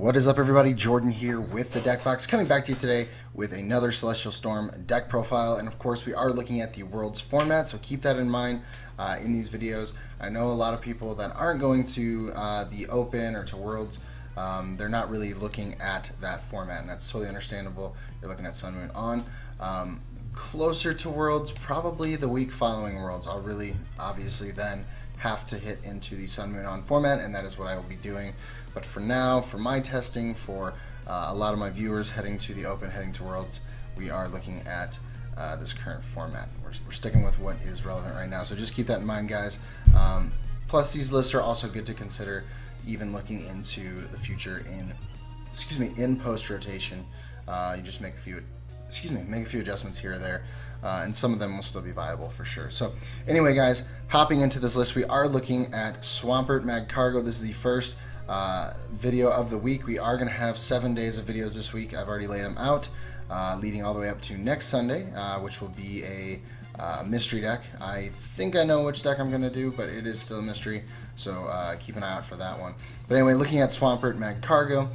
What is up, everybody? Jordan here with the Deck Box, coming back to you today with another Celestial Storm deck profile. And of course, we are looking at the Worlds format, so keep that in mind in these videos. I know a lot of people that aren't going to the Open or to Worlds, they're not really looking at that format, and that's totally understandable. You're looking at Sun, Moon, On. Closer to Worlds, probably the week following Worlds, I'll really obviously then have to hit into the Sun, Moon, On format, and that is what I will be doing. But for now, for my testing, for a lot of my viewers heading to the Open, heading to Worlds, we are looking at this current format. We're sticking with what is relevant right now, so just keep that in mind, guys. Plus, these lists are also good to consider, even looking into the future in post rotation. You just make a few adjustments here or there, and some of them will still be viable for sure. So anyway, guys, hopping into this list, we are looking at Swampert Mag Cargo. This is the first video of the week. We are going to have 7 days of videos this week. I've already laid them out, leading all the way up to next Sunday, which will be a mystery deck. I think I know which deck I'm going to do, but it is still a mystery, so keep an eye out for that one. But anyway, looking at Swampert Mag Cargo,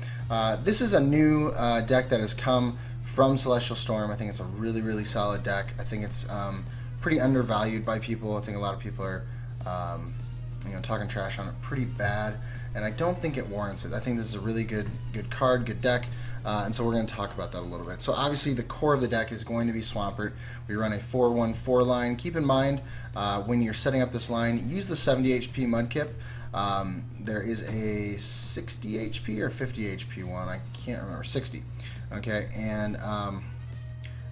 this is a new deck that has come from Celestial Storm. I think it's a really, really solid deck. I think it's pretty undervalued by people. I think a lot of people are talking trash on it pretty bad, and I don't think it warrants it. I think this is a really good card, good deck, and so we're going to talk about that a little bit. So obviously the core of the deck is going to be Swampert. We run a 4-1-4 line. Keep in mind, when you're setting up this line, use the 70 HP Mudkip. There is a 60 HP or 50 HP one, I can't remember, 60. Okay, and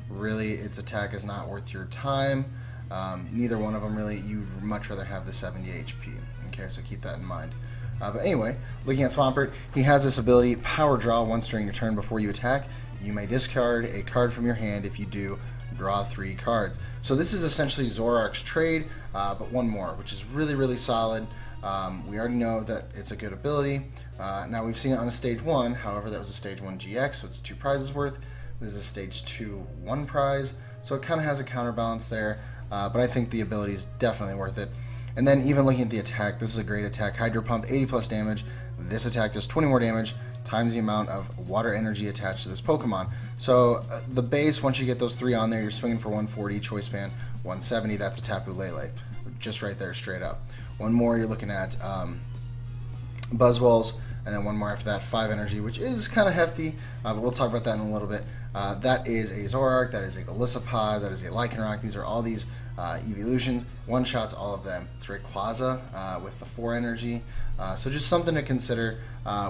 really its attack is not worth your time. Neither one of them really. You'd much rather have the 70 HP. Okay, so keep that in mind. But anyway, looking at Swampert, he has this ability, Power Draw. Once during your turn before you attack, you may discard a card from your hand. If you do, draw 3 cards. So this is essentially Zoroark's trade, but one more, which is really, really solid. We already know that it's a good ability. Now we've seen it on a stage 1, however that was a stage 1 GX, so it's 2 prizes worth. This is a stage 2 1 prize, so it kind of has a counterbalance there, but I think the ability is definitely worth it. And then even looking at the attack, this is a great attack. Hydro Pump, 80 plus damage. This attack does 20 more damage times the amount of water energy attached to this Pokemon. So the base, once you get those 3 on there, you're swinging for 140, Choice Band 170. That's a Tapu Lele, just right there, straight up. One more, you're looking at Buzzwalls, and then one more after that, 5 energy, which is kind of hefty, but we'll talk about that in a little bit. That is a Zoroark, that is a Golisopod, that is a Lycanroc. These are all these evolutions. One-shots all of them. It's Rayquaza with the 4 energy, so just something to consider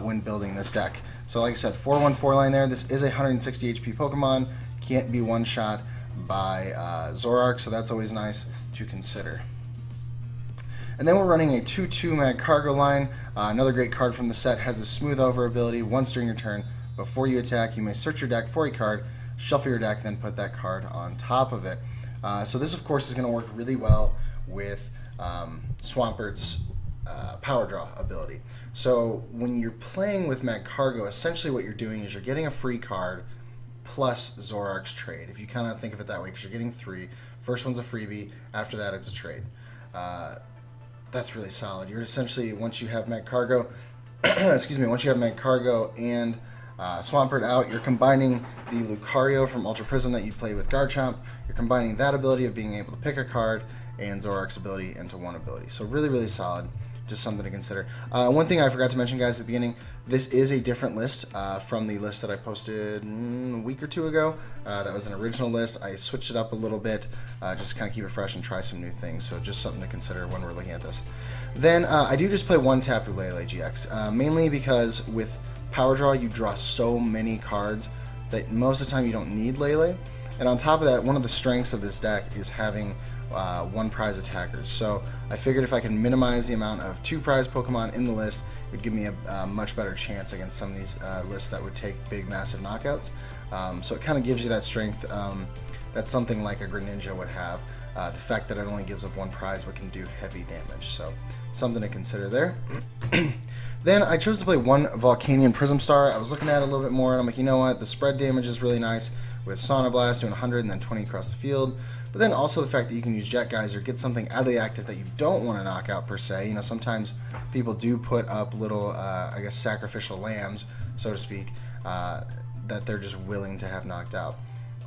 when building this deck. So like I said, 4-1-4 line there. This is a 160 HP Pokemon, can't be one-shot by Zoroark, so that's always nice to consider. And then we're running a 2-2 Mag Cargo line. Another great card from the set, has a Smooth Over ability. Once during your turn, before you attack, you may search your deck for a card, shuffle your deck, then put that card on top of it. So this, of course, is going to work really well with Swampert's Power Draw ability. So when you're playing with Mag Cargo, essentially what you're doing is you're getting a free card plus Zoroark's trade, if you kind of think of it that way, because you're getting 3. First one's a freebie, after that it's a trade. That's really solid. You're essentially, once you have Mag Cargo, once you have Mag Cargo and Swampert out, you're combining the Lucario from Ultra Prism that you play with Garchomp. You're combining that ability of being able to pick a card and Zoroark's ability into one ability. So really, really solid. Just something to consider. One thing I forgot to mention, guys, at the beginning, this is a different list from the list that I posted a week or 2 ago. That was an original list. I switched it up a little bit, just to kind of keep it fresh and try some new things. So just something to consider when we're looking at this. Then I do just play one Tapu Lele GX, mainly because with Power Draw you draw so many cards that most of the time you don't need Lele. And on top of that, one of the strengths of this deck is having 1 prize attackers. So I figured if I can minimize the amount of 2 prize Pokemon in the list, it would give me a much better chance against some of these lists that would take big, massive knockouts. So it kind of gives you that strength that something like a Greninja would have. The fact that it only gives up 1 prize but can do heavy damage. So something to consider there. Then I chose to play 1 Volcanion Prism Star. I was looking at it a little bit more, and I'm like, you know what? The spread damage is really nice with Sauna Blast doing 100 and then 20 across the field. But then also the fact that you can use Jet Geyser, get something out of the active that you don't want to knock out per se. You know, sometimes people do put up little, I guess, sacrificial lambs, so to speak, that they're just willing to have knocked out.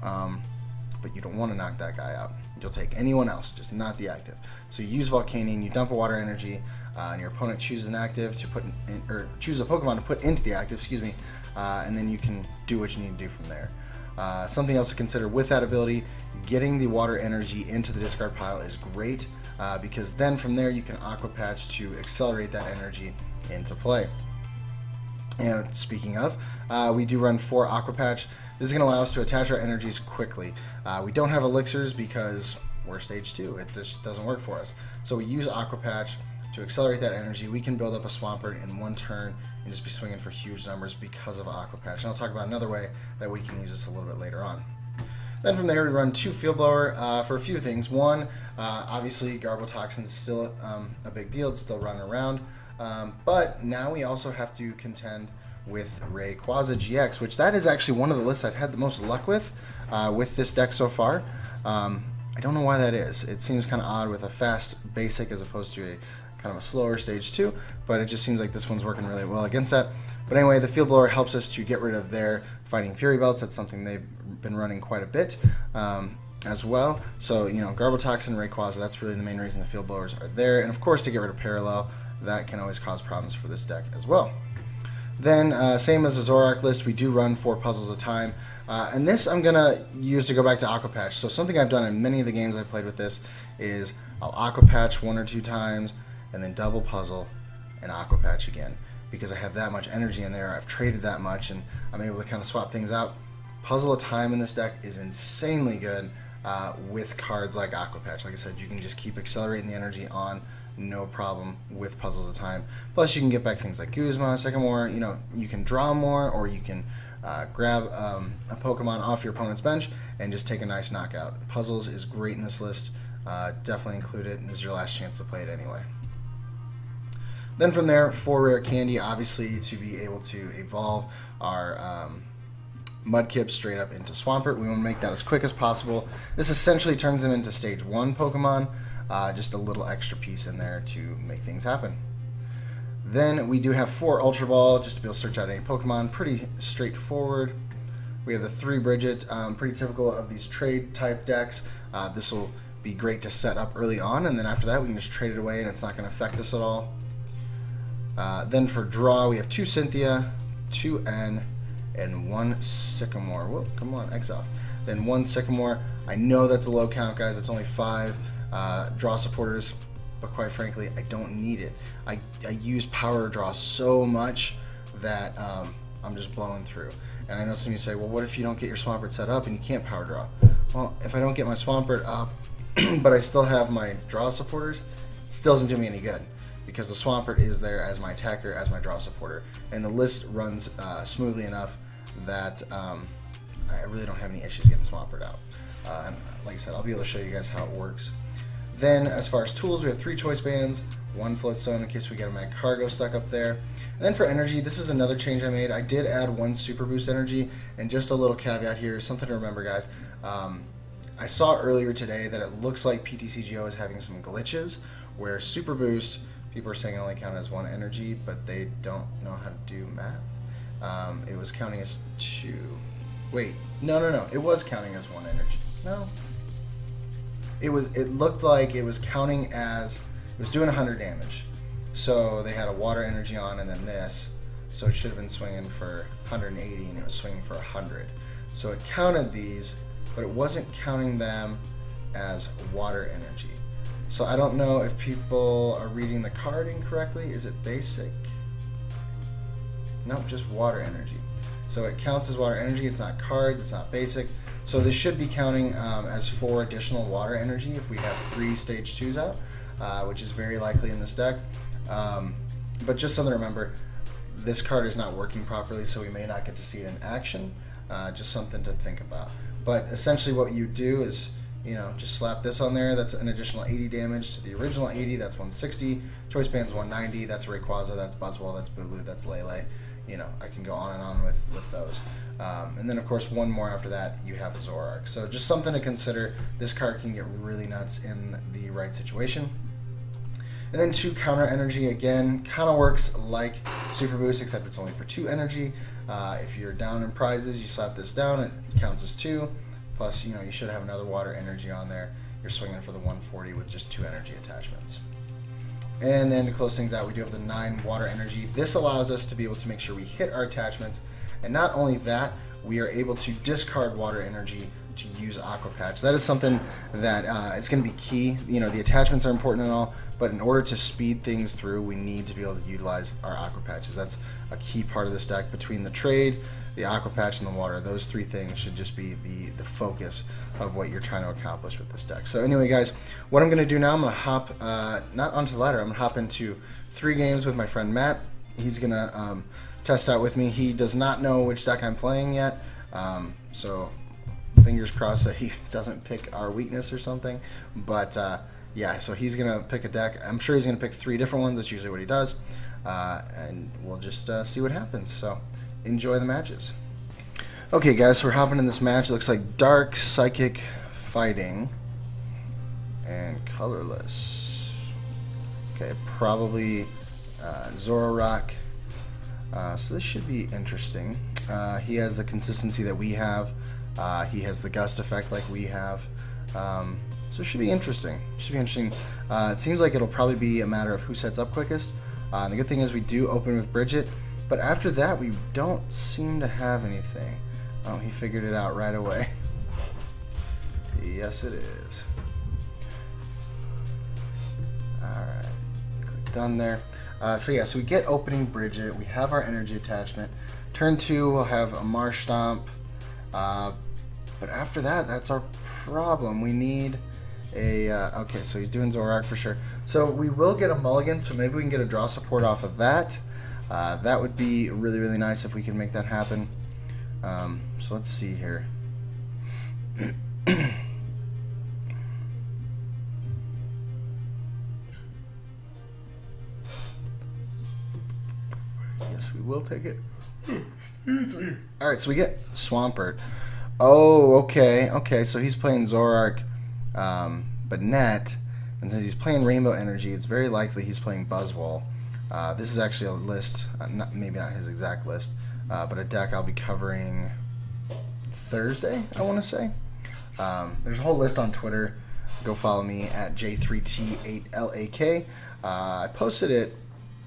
But you don't want to knock that guy out. You'll take anyone else, just not the active. So you use Volcanion, you dump a water energy, and your opponent chooses an active to put in, or choose a Pokemon to put into the active, excuse me, and then you can do what you need to do from there. Something else to consider with that ability, getting the water energy into the discard pile is great, because then from there you can Aqua Patch to accelerate that energy into play. And speaking of, we do run 4 Aqua Patch. This is going to allow us to attach our energies quickly. We don't have elixirs because we're stage 2. It just doesn't work for us. So we use Aqua Patch to accelerate that energy. We can build up a Swampert in one turn and just be swinging for huge numbers because of Aqua Patch. And I'll talk about another way that we can use this a little bit later on. Then from there we run 2 Field Blower for a few things. One, obviously Garbo Toxin is still a big deal. It's still running around. But now we also have to contend with Rayquaza GX, which that is actually one of the lists I've had the most luck with this deck so far. I don't know why that is. It seems kind of odd with a fast basic as opposed to a kind of a slower stage 2, but it just seems like this one's working really well against that. But anyway, the Field Blower helps us to get rid of their Fighting Fury Belts. That's something they've been running quite a bit as well. So, you know, Garbotoxin, Rayquaza, that's really the main reason the Field Blowers are there. And of course, to get rid of Parallel, that can always cause problems for this deck as well. Then, same as the Zoroark list, we do run 4 puzzles a time. And this I'm going to use to go back to Aqua Patch. So something I've done in many of the games I've played with this is I'll Aqua Patch 1 or 2 times, and then double puzzle and Aqua Patch again. Because I have that much energy in there, I've traded that much, and I'm able to kind of swap things out. Puzzle a time in this deck is insanely good with cards like Aqua Patch. Like I said, you can just keep accelerating the energy on, no problem with puzzles a time. Plus you can get back things like Guzma, Sycamore, you know, you can draw more, or you can grab a Pokemon off your opponent's bench and just take a nice knockout. Puzzles is great in this list, definitely include it, and this is your last chance to play it anyway. Then from there, 4 Rare Candy, obviously to be able to evolve our Mudkip straight up into Swampert. We want to make that as quick as possible. This essentially turns them into stage 1 Pokemon, just a little extra piece in there to make things happen. Then we do have 4 Ultra Ball, just to be able to search out any Pokemon. Pretty straightforward. We have the 3 Bridget, pretty typical of these trade type decks. This will be great to set up early on, and then after that we can just trade it away and it's not going to affect us at all. Then for draw, we have 2 Cynthia, 2 N, and 1 Sycamore. Whoa, come on, X off. Then 1 Sycamore. I know that's a low count, guys. It's only 5 draw supporters, but quite frankly, I don't need it. I use power draw so much that I'm just blowing through. And I know some of you say, well, what if you don't get your Swampert set up and you can't power draw? Well, if I don't get my Swampert up, but I still have my draw supporters, it still doesn't do me any good, because the Swampert is there as my attacker, as my draw supporter. And the list runs smoothly enough that I really don't have any issues getting Swampert out. And like I said, I'll be able to show you guys how it works. Then as far as tools, we have 3 Choice Bands, 1 Floatstone in case we get a Magcargo stuck up there. And then for energy, this is another change I made. I did add 1 Super Boost energy, and just a little caveat here, something to remember, guys. I saw earlier today that it looks like PTCGO is having some glitches where Super Boost, people are saying it only counted as 1 energy, but they don't know how to do math. It was counting as 2. Wait, no. It was counting as 1 energy. No. It looked like it was counting as, it was doing 100 damage. So they had a water energy on and then this. So it should have been swinging for 180 and it was swinging for 100. So it counted these, but it wasn't counting them as water energy. So I don't know if people are reading the card incorrectly. Is it basic? Nope, just water energy. So it counts as water energy. It's not cards, it's not basic. So this should be counting as 4 additional water energy if we have 3 stage 2s out, which is very likely in this deck. But just something to remember, this card is not working properly, so we may not get to see it in action. Just something to think about. But essentially what you do is you know, just slap this on there. That's an additional 80 damage to the original 80. That's 160. Choice Band's 190. That's Rayquaza. That's Buzzwole. That's Bulu. That's Lele. You know, I can go on and on with those. And then, of course, one more after that, you have a Zoroark. So just something to consider. This card can get really nuts in the right situation. And then 2 counter energy, again, kind of works like Super Boost, except it's only for 2 energy. If you're down in prizes, you slap this down, it counts as 2. Plus, you know, you should have another water energy on there. You're swinging for the 140 with just 2 energy attachments. And then to close things out, we do have the 9 water energy. This allows us to be able to make sure we hit our attachments. And not only that, we are able to discard water energy to use Aqua Patch. That is something that it's going to be key. You know, the attachments are important and all, but in order to speed things through, we need to be able to utilize our Aqua Patches. That's a key part of this deck. Between the trade, the Aqua Patch, and the water, those 3 things should just be the focus of what you're trying to accomplish with this deck. So anyway, guys, what I'm going to do now, I'm going to hop, not onto the ladder, I'm going to hop into 3 games with my friend Matt. He's going to test out with me. He does not know which deck I'm playing yet, so fingers crossed that he doesn't pick our weakness or something. But yeah, so he's going to pick a deck. I'm sure he's going to pick 3 different ones. That's usually what he does. And we'll just see what happens. So enjoy the matches. Okay, guys, so we're hopping in this match. It looks like Dark, Psychic, Fighting, and Colorless. Okay, probably Zoroark. So this should be interesting. He has the consistency that we have. He has the gust effect like we have. So it should be interesting. It seems like it'll probably be a matter of who sets up quickest. And the good thing is we do open with Bridget, but after that we don't seem to have anything. Oh, he figured it out right away. Yes, it is. Alright, click done there. So yeah, so we get opening Bridget, we have our energy attachment. Turn 2, we'll have a Marshtomp. But after that, that's our problem. We need a... okay, so he's doing Zoroark for sure. So we will get a mulligan, so maybe we can get a draw support off of that. That would be really, really nice if we can make that happen. So let's see here. Yes, we will take it. Alright, so we get Swampert. Oh, okay, so he's playing Zoroark, but net, and since he's playing Rainbow Energy, it's very likely he's playing Buzzwole. This is actually a list, maybe not his exact list, but a deck I'll be covering Thursday, I want to say. There's a whole list on Twitter. Go follow me at J3T8LAK. I posted it,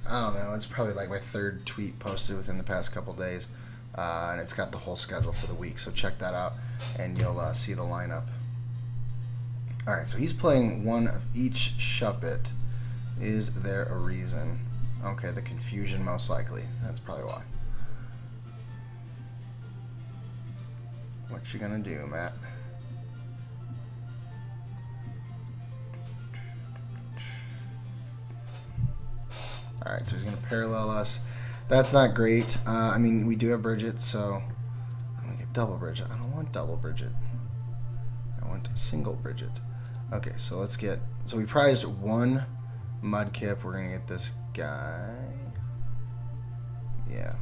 I don't know, it's probably like my 3rd tweet posted within the past couple days. And it's got the whole schedule for the week, so check that out, and you'll see the lineup. Alright, so he's playing one of each Shuppet. Is there a reason? Okay, the confusion most likely. That's probably why. What you gonna do, Matt? Alright, so he's gonna parallel us. That's not great. I mean, we do have Bridget, so I'm gonna get double Bridget. I don't want double Bridget. I want a single Bridget. Okay, so let's get... So we prized 1 Mudkip. We're gonna get this guy. Yeah.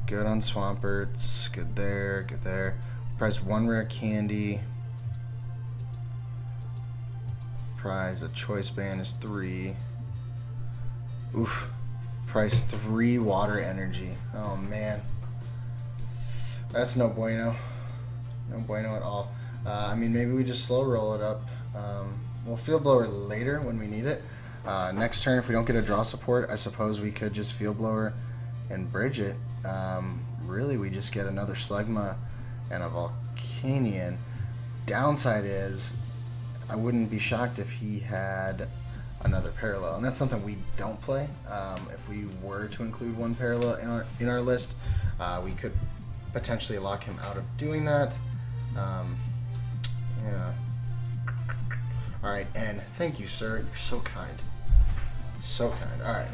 Good on Swamperts. Good there. Good there. Prized 1 rare candy. Prize a choice band is 3. Oof. Price 3 water energy. Oh man. That's no bueno. No bueno at all. I mean, maybe we just slow roll it up. We'll field blower later when we need it. Next turn, if we don't get a draw support, I suppose we could just field blower and bridge it. Really, we just get another Slugma and a Volcanion. Downside is, I wouldn't be shocked if he had another parallel, and that's something we don't play. If we were to include 1 parallel in our list, we could potentially lock him out of doing that. Yeah. All right, and thank you, sir. You're so kind. So kind. All right.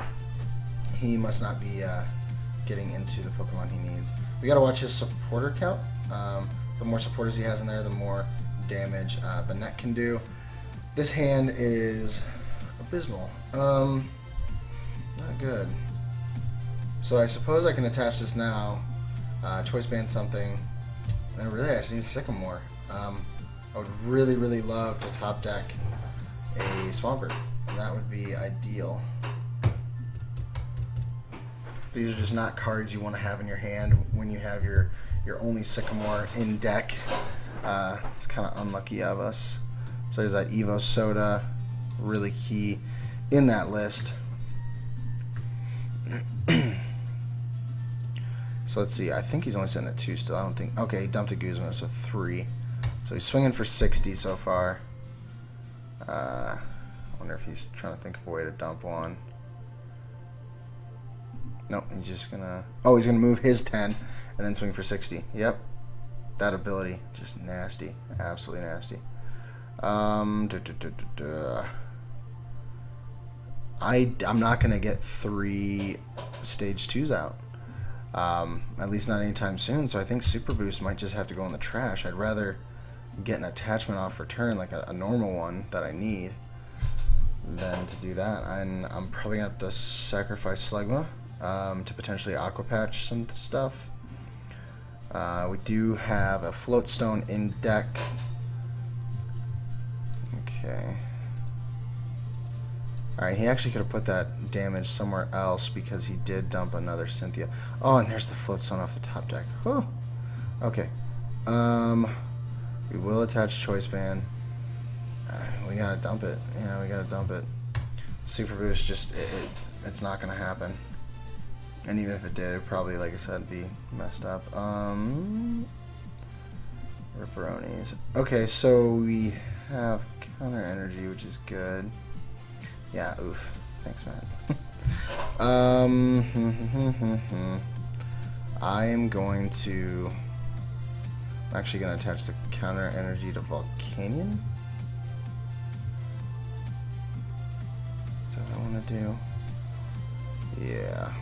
He must not be getting into the Pokemon he needs. We gotta watch his supporter count. The more supporters he has in there, the more damage Banette can do. This hand is abysmal. Not good. So I suppose I can attach this now, choice band something, and really I just need Sycamore. I would really, really love to top deck a Swampert, and that would be ideal. These are just not cards you want to have in your hand when you have your only Sycamore in deck. It's kind of unlucky of us. So there's that Evo Soda, really key in that list. So let's see, I think he's only sitting at 2 still. I don't think, okay, he dumped a Guzman, so 3. So he's swinging for 60 so far. I wonder if he's trying to think of a way to dump one. Nope, he's just gonna, oh, he's gonna move his 10 and then swing for 60. Yep, that ability, just nasty, absolutely nasty. I'm not gonna get 3 stage 2s out. At least not anytime soon, so I think Super Boost might just have to go in the trash. I'd rather get an attachment off return, like a normal one that I need, than to do that. And I'm probably going to have to sacrifice Slegma to potentially Aqua Patch some stuff. We do have a Float Stone in deck. Okay. Alright, he actually could have put that damage somewhere else because he did dump another Cynthia. Oh, and there's the Float Stone off the top deck. Whew. Okay. We will attach Choice Band. We gotta dump it. Yeah, we gotta dump it. Super Boost, just, it's not gonna happen. And even if it did, it'd probably, like I said, be messed up. Ripperonis. Okay, so we have Counter Energy, which is good. Yeah, oof. Thanks, man. I am going to... I'm actually going to attach the Counter Energy to Volcanion. Is that what I want to do? Yeah.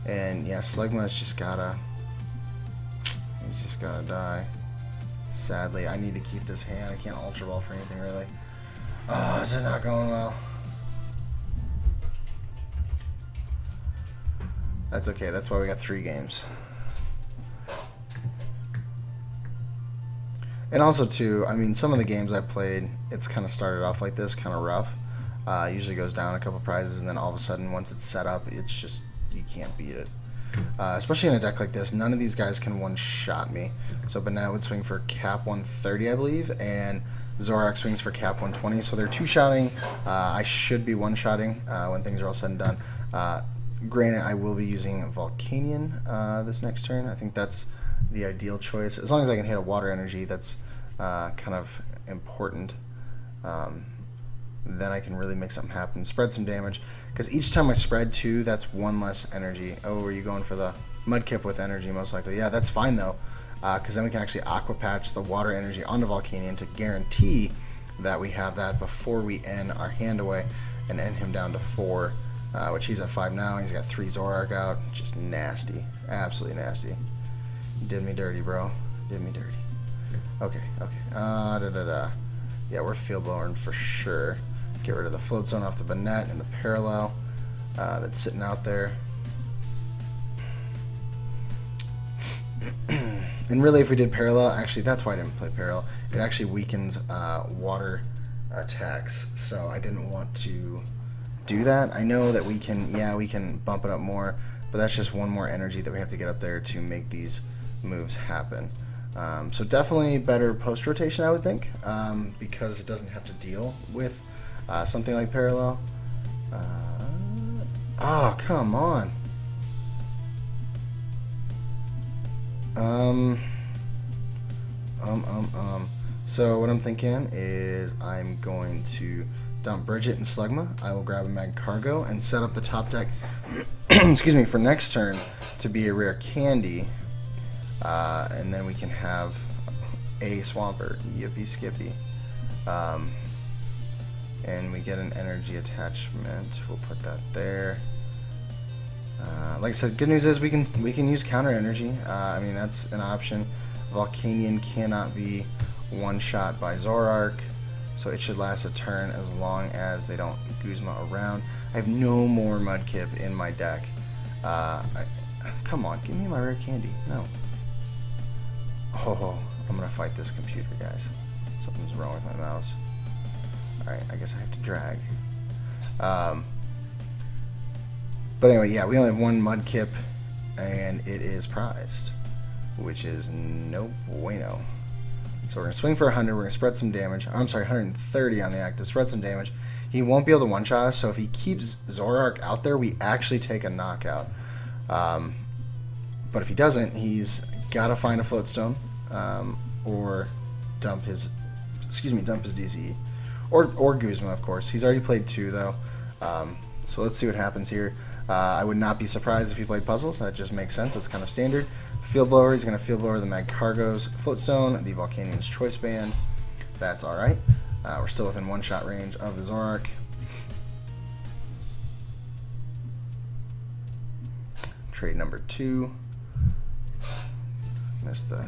And yeah, Slegma's just gotta... He's just gotta die. Sadly, I need to keep this hand. I can't Ultra Ball for anything, really. Oh, is it not going well? That's okay, that's why we got 3 games. And also too, I mean, some of the games I played, it's kind of started off like this, kind of rough. Usually goes down a couple prizes, and then all of a sudden, once it's set up, it's just, you can't beat it. Especially in a deck like this, none of these guys can one-shot me. So Banette would swing for cap 130, I believe, and Zorak swings for cap 120, so they're 2-shotting. I should be one-shotting when things are all said and done. Granted, I will be using Volcanion this next turn. I think that's the ideal choice. As long as I can hit a Water Energy, that's kind of important. Then I can really make something happen. Spread some damage. Because each time I spread 2, that's 1 less energy. Oh, are you going for the Mudkip with energy, most likely? Yeah, that's fine, though. Because then we can actually Aqua Patch the Water Energy onto Volcanion to guarantee that we have that before we end our hand away and end him down to 4. Which he's at 5 now. He's got 3 Zorak out. Just nasty. Absolutely nasty. Did me dirty, bro. Did me dirty. Okay, okay. Yeah, we're field blowing for sure. Get rid of the Float Zone off the Banette and the Parallel that's sitting out there. And really, if we did Parallel, actually, that's why I didn't play Parallel. It actually weakens water attacks, so I didn't want to do that. I know that we can, yeah, we can bump it up more, but that's just 1 more energy that we have to get up there to make these moves happen. So definitely better post rotation, I would think, because it doesn't have to deal with something like Parallel. Oh, come on. So what I'm thinking is I'm going to dump Bridget and Slegma. I will grab a Magcargo and set up the top deck excuse me, for next turn to be a rare candy. And then we can have a Swampert. Yippee skippy. And we get an energy attachment. We'll put that there. Like I said, good news is we can use counter energy. I mean, that's an option. Volcanion cannot be one-shot by Zoroark, so it should last a turn as long as they don't Guzma around. I have no more Mudkip in my deck. Come on, give me my rare candy. No. Oh, I'm gonna fight this computer, guys. Something's wrong with my mouse. Alright, I guess I have to drag. But anyway, yeah, we only have one Mudkip, and it is prized, which is no bueno. So we're going to swing for 100, we're going to spread some damage. I'm sorry, 130 on the active, spread some damage. He won't be able to one-shot us, so if he keeps Zoroark out there, we actually take a knockout. But if he doesn't, he's got to find a Floatstone, or dump his DCE. Or Guzma, of course. He's already played 2, though. So let's see what happens here. I would not be surprised if he played Puzzles. That just makes sense. That's kind of standard. Field Blower, he's going to Field Blower the Magcargo's Floatstone, the Volcanion's Choice Band. That's alright. We're still within one-shot range of the Zoroark. Trade number 2. Missed the...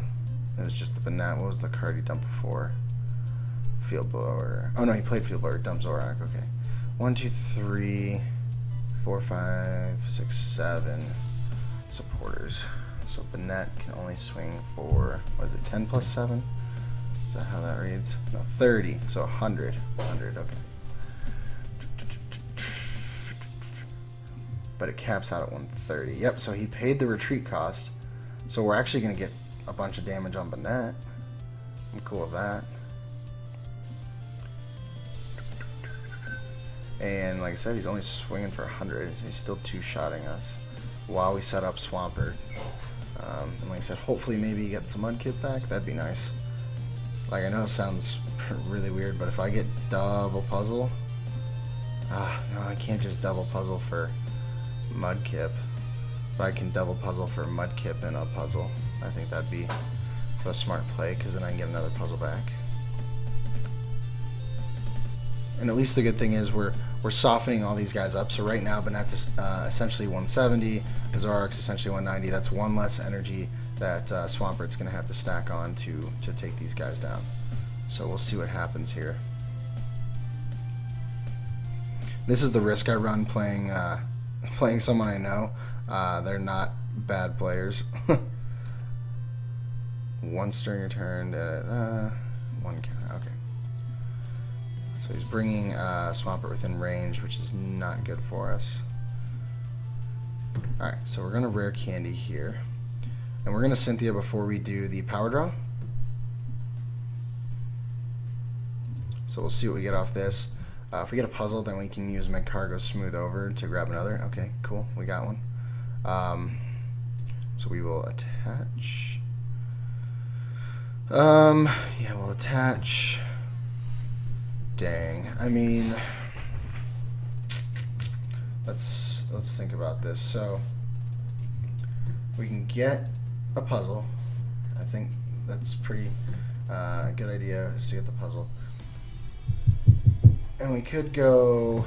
It was just the Banat. What was the card he dumped before? Field Blower. Oh no, he played Field Blower. Dump Zoroark. Okay. 1, 2, 3, 4, 5, 6, 7 supporters. So Banat can only swing for, what is it, 10 plus 7? Is that how that reads? No, 30. So 100. 100, okay. But it caps out at 130. Yep, so he paid the retreat cost. So we're actually going to get a bunch of damage on Banat. I'm cool with that. And like I said, he's only swinging for 100, so he's still two-shotting us while we set up Swampert. And like I said, hopefully maybe you get some Mudkip back. That'd be nice. Like, I know it sounds really weird, but if I get double puzzle... no, I can't just double puzzle for Mudkip. If I can double puzzle for Mudkip in a puzzle, I think that'd be a smart play, because then I can get another puzzle back. And at least the good thing is we're softening all these guys up. So right now, Banat's essentially 170, Zoroark's essentially 190. That's one less energy that Swampert's going to have to stack on to take these guys down. So we'll see what happens here. This is the risk I run playing someone I know. They're not bad players. Once during your turn, one counter. Okay. So he's bringing Swampert within range, which is not good for us. Alright, so we're going to rare candy here. And we're going to Cynthia before we do the power draw. So we'll see what we get off this. If we get a puzzle, then we can use Magcargo Smooth Over to grab another. Okay, cool. We got one. So we will attach. Yeah, we'll attach. Dang. I mean, let's think about this. So we can get a puzzle. I think that's pretty good idea, is to get the puzzle. And we could go...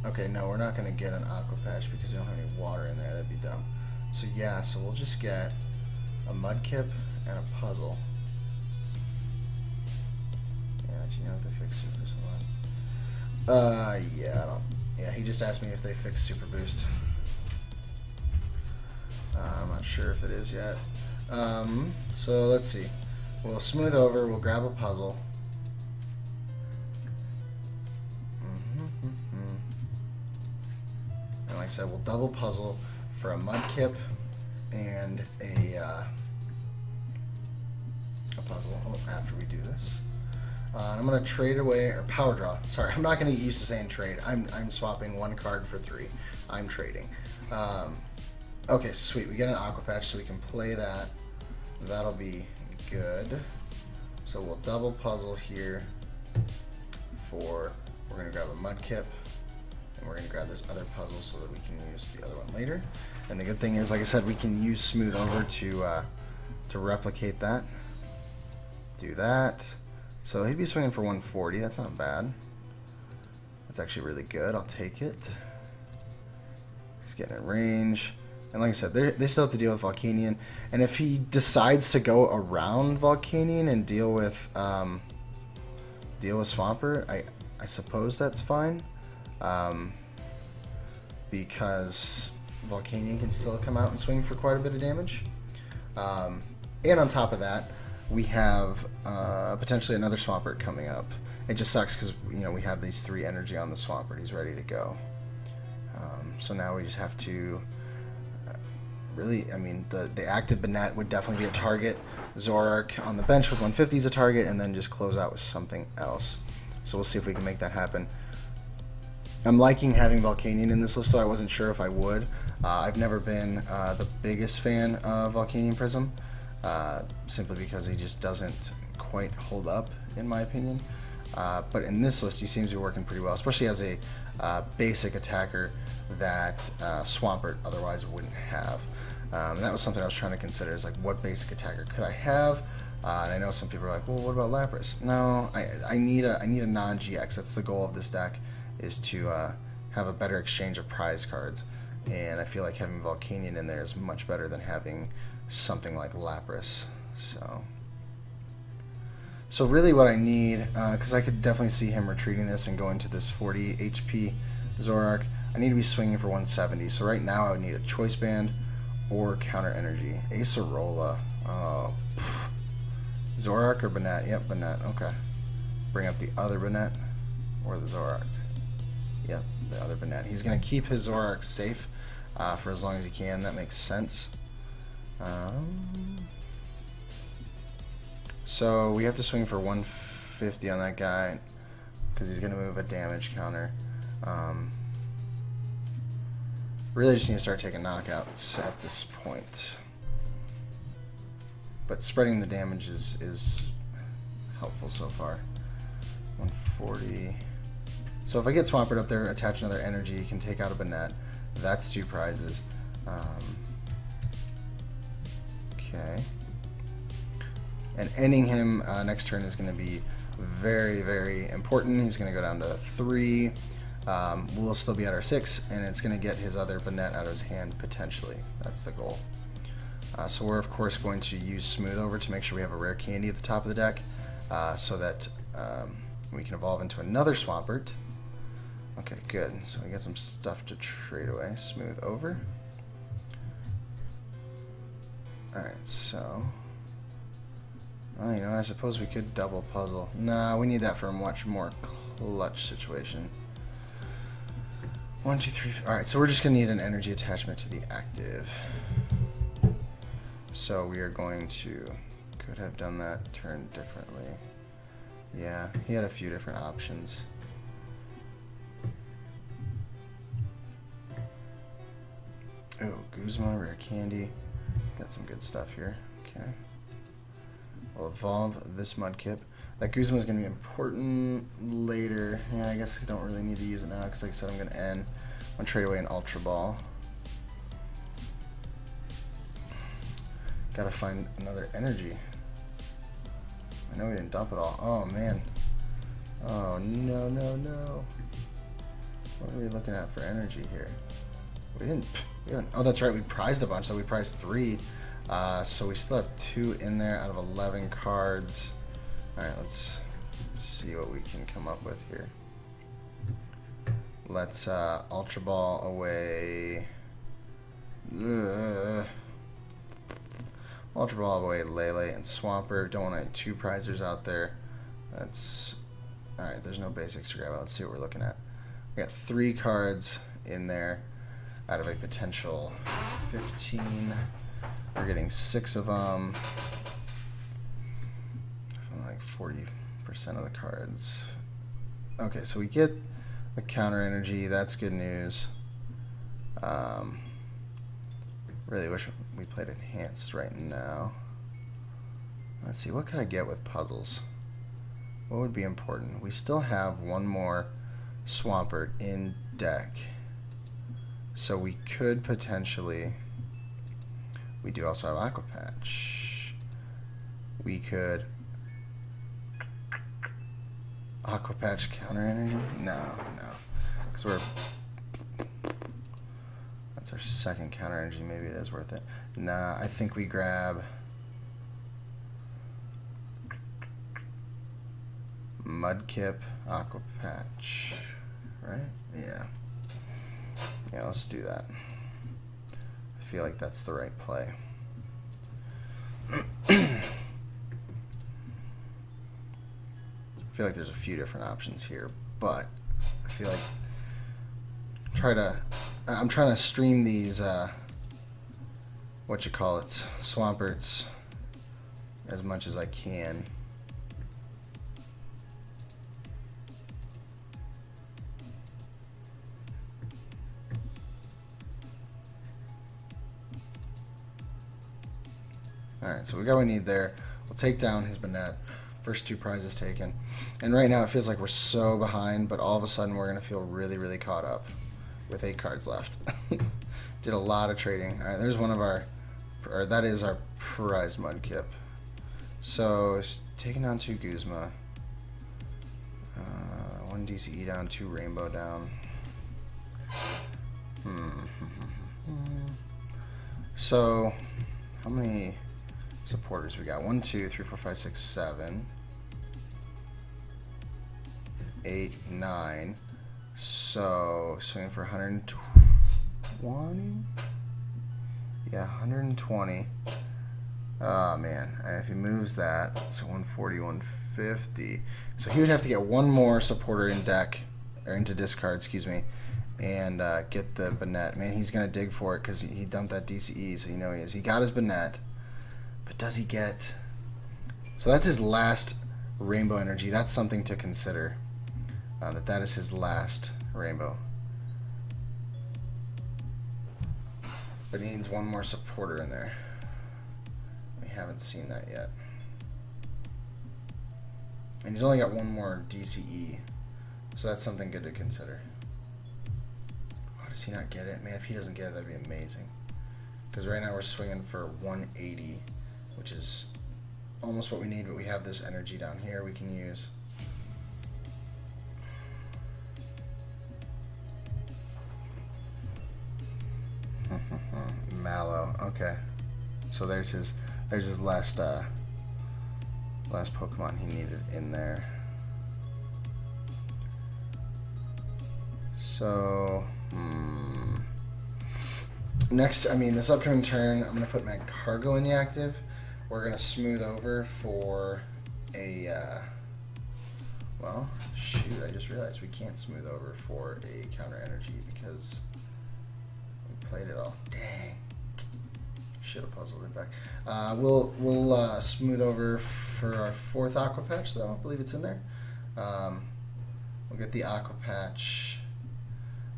Okay, no, we're not going to get an Aqua Patch because we don't have any water in there. That'd be dumb. So yeah, so we'll just get a Mudkip and a puzzle. Yeah, do you know if they fix Super Boost or not? Yeah, I don't... Yeah, he just asked me if they fixed Super Boost. I'm not sure if it is yet. So let's see. We'll Smooth Over, we'll grab a puzzle. And like I said, we'll double puzzle for a Mudkip and a puzzle after we do this. I'm going to trade away, or power draw. Sorry, I'm not going to get used to saying trade. I'm swapping one card for 3. I'm trading. Okay, sweet. We get an Aqua Patch, so we can play that. That'll be good. So we'll double puzzle here for, we're going to grab a Mudkip, and we're going to grab this other puzzle so that we can use the other one later. And the good thing is, like I said, we can use Smooth Over to replicate that. Do that. So he'd be swinging for 140. That's not bad. That's actually really good. I'll take it. He's getting in range. And like I said, they still have to deal with Volcanion. And if he decides to go around Volcanion and deal with Swampert, I suppose that's fine. Because Volcanion can still come out and swing for quite a bit of damage. And on top of that, we have potentially another Swampert coming up. It just sucks because we have these 3 energy on the Swampert. He's ready to go. So now we just have to really, I mean, the active Banette would definitely be a target. Zoroark on the bench with 150 is a target, and then just close out with something else. So we'll see if we can make that happen. I'm liking having Volcanion in this list, so I wasn't sure if I would. I've never been the biggest fan of Volcanion Prism, simply because he just doesn't quite hold up, in my opinion. But in this list, he seems to be working pretty well, especially as a basic attacker that Swampert otherwise wouldn't have. And that was something I was trying to consider, is like, what basic attacker could I have? And I know some people are like, well, what about Lapras? No, I need a non-GX. That's the goal of this deck, is to have a better exchange of prize cards. And I feel like having Volcanion in there is much better than having something like Lapras. So really what I need, because I could definitely see him retreating this and going to this 40 HP Zoroark, I need to be swinging for 170. So right now I would need a Choice Band or Counter Energy. Acerola. Oh, pff. Zoroark or Banette? Yep, Banette. Okay. Bring up the other Banette or the Zoroark. Yep, the other Banette. He's going to keep his Zoroark safe for as long as he can. That makes sense. So we have to swing for 150 on that guy because he's going to move a damage counter. Really just need to start taking knockouts at this point. But spreading the damage is helpful so far. 140. So if I get Swampert up there, attach another energy, you can take out a Banette. That's 2 prizes. Okay. And ending him next turn is going to be very, very important. He's going to go down to 3. We'll still be at our 6, and it's going to get his other Banette out of his hand, potentially. That's the goal. So we're, of course, going to use Smooth Over to make sure we have a rare candy at the top of the deck, so that we can evolve into another Swampert. Okay, good. So we got some stuff to trade away. Smooth Over. Alright, so... Oh, you know, I suppose we could double puzzle. Nah, we need that for a much more clutch situation. 1, 2, 3. Alright, so we're just going to need an energy attachment to the active. So we are going to... Could have done that turn differently. Yeah, he had a few different options. Oh, Guzma, rare candy. Got some good stuff here. Okay. We'll evolve this Mudkip. That Guzma is going to be important later. Yeah, I guess I don't really need to use it now because, like I said, I'm going to end. I'm going to trade away an Ultra Ball. Gotta find another energy. I know we didn't dump it all. Oh, man. Oh, no, no, no. What are we looking at for energy here? We didn't... Oh, that's right. We prized a bunch, so we prized 3. So we still have 2 in there out of 11 cards. Alright, let's see what we can come up with here. Let's Ultra Ball away. Ultra Ball away Lele and Swampert. Don't want any 2 prizers out there. That's... Alright, there's no basics to grab out. Let's see what we're looking at. We got 3 cards in there out of a potential 15. We're getting 6 of them. Like 40% of the cards. Okay, so we get the counter energy. That's good news. Really wish we played enhanced right now. Let's see, what could I get with puzzles? What would be important? We still have 1 more Swampert in deck. So we could potentially... We do also have Aqua Patch. We could... Aqua Patch counter energy? No, no. Because we're... That's our second counter energy. Maybe it is worth it. Nah, I think we grab Mudkip, Aqua Patch, right? Yeah. Yeah, let's do that. I feel like that's the right play. I feel like there's a few different options here, but I feel like I'm trying to stream these Swamperts as much as I can. Alright, so we got what we need there. We'll take down his Banette. First 2 prizes taken. And right now it feels like we're so behind, but all of a sudden we're going to feel really, really caught up with 8 cards left. Did a lot of trading. Alright, there's one of our, or that is our prized Mudkip. So, taking down 2 Guzma. 1 DCE down, 2 Rainbow down. So, how many supporters we got? 1, 2, 3, 4, 5, 6, 7, 8, 9. So swinging for 120. Yeah, 120. Oh man, and if he moves that, so 140, 150. So he would have to get 1 more supporter in deck, or into discard, excuse me, and get the Banette. Man, he's gonna dig for it because he dumped that DCE, so you know he is. He got his Banette. But does he get... So that's his last Rainbow energy. That's something to consider. That is his last Rainbow. But he needs 1 more supporter in there. We haven't seen that yet. And he's only got 1 more DCE. So that's something good to consider. Oh, does he not get it? Man, if he doesn't get it, that'd be amazing. Because right now we're swinging for 180. Which is almost what we need, but we have this energy down here we can use. Mallow, okay. So there's his last Pokemon he needed in there. So next, this upcoming turn, I'm gonna put Magcargo in the active. We're going to smooth over for a, well, shoot, I just realized we can't smooth over for a counter energy because we played it all. Dang. Should have puzzled it back. We'll smooth over for our 4th Aqua Patch, though. I believe it's in there. We'll get the Aqua Patch.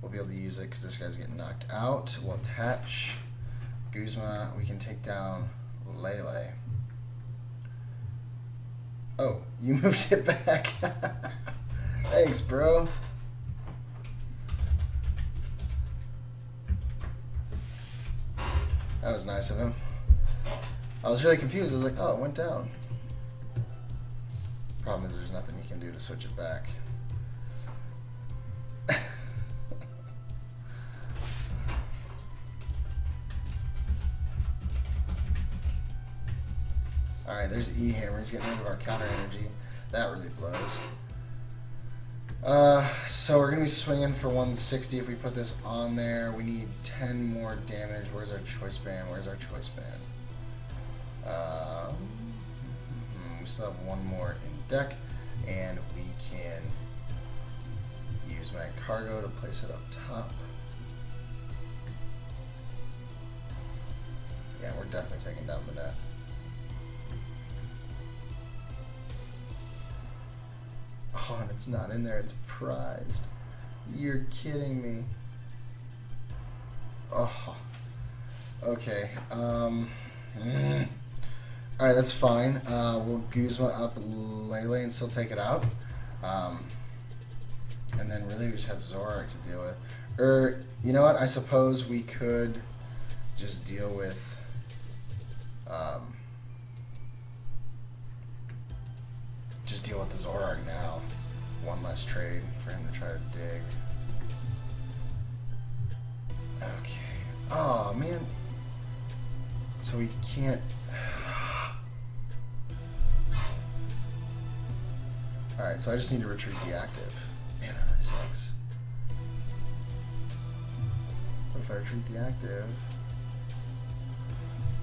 We'll be able to use it because this guy's getting knocked out. We'll attach Guzma. We can take down Lele. Oh, you moved it back. Thanks, bro. That was nice of him. I was really confused. I was like, oh, it went down. Problem is there's nothing you can do to switch it back. Alright, there's E-Hammer. He's getting rid of our counter energy. That really blows. So we're going to be swinging for 160 if we put this on there. We need 10 more damage. Where's our choice band? Where's our choice band? We still have 1 more in deck, and we can use Magcargo to place it up top. Yeah, we're definitely taking down Banette. Oh, and it's not in there, it's prized. You're kidding me. Oh. Okay. Alright, that's fine. We'll Guzma up Lele and still take it out. And then really we just have Zoroark to deal with. Or, you know what? I suppose we could just deal with the Zoroark now. 1 less trade for him to try to dig. Okay. So we can't. Alright, so I just need to retreat the active. Man, that really sucks. What if I retreat the active?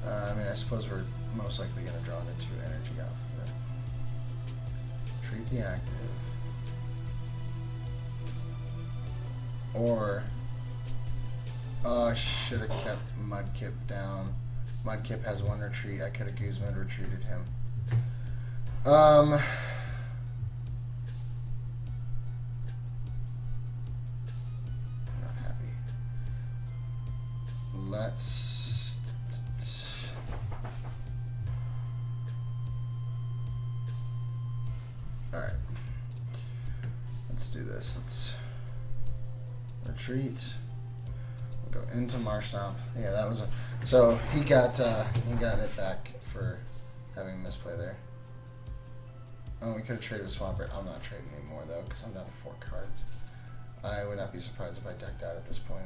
I mean, I suppose we're most likely going to draw the 2 energy off of it. Retreat the active. Or, oh, I should have kept Mudkip down. Mudkip has 1 retreat. I could have Guzman retreated him. Not happy. Let's. All right. Let's do this. Let's retreat. We'll go into Marshtomp. Yeah, that was a. So he got it back for having a misplay there. Oh, we could have traded with Swampert. I'm not trading anymore though, because I'm down to 4 cards. I would not be surprised if I decked out at this point.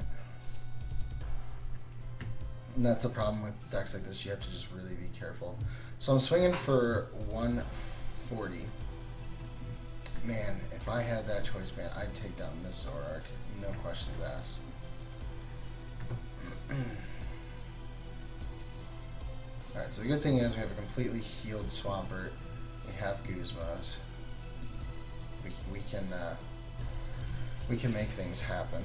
And that's the problem with decks like this. You have to just really be careful. So I'm swinging for 140. Man, if I had that choice band, I'd take down this Zoroark. No questions asked. Alright, so the good thing is we have a completely healed Swampert. We have Guzmas. We can make things happen.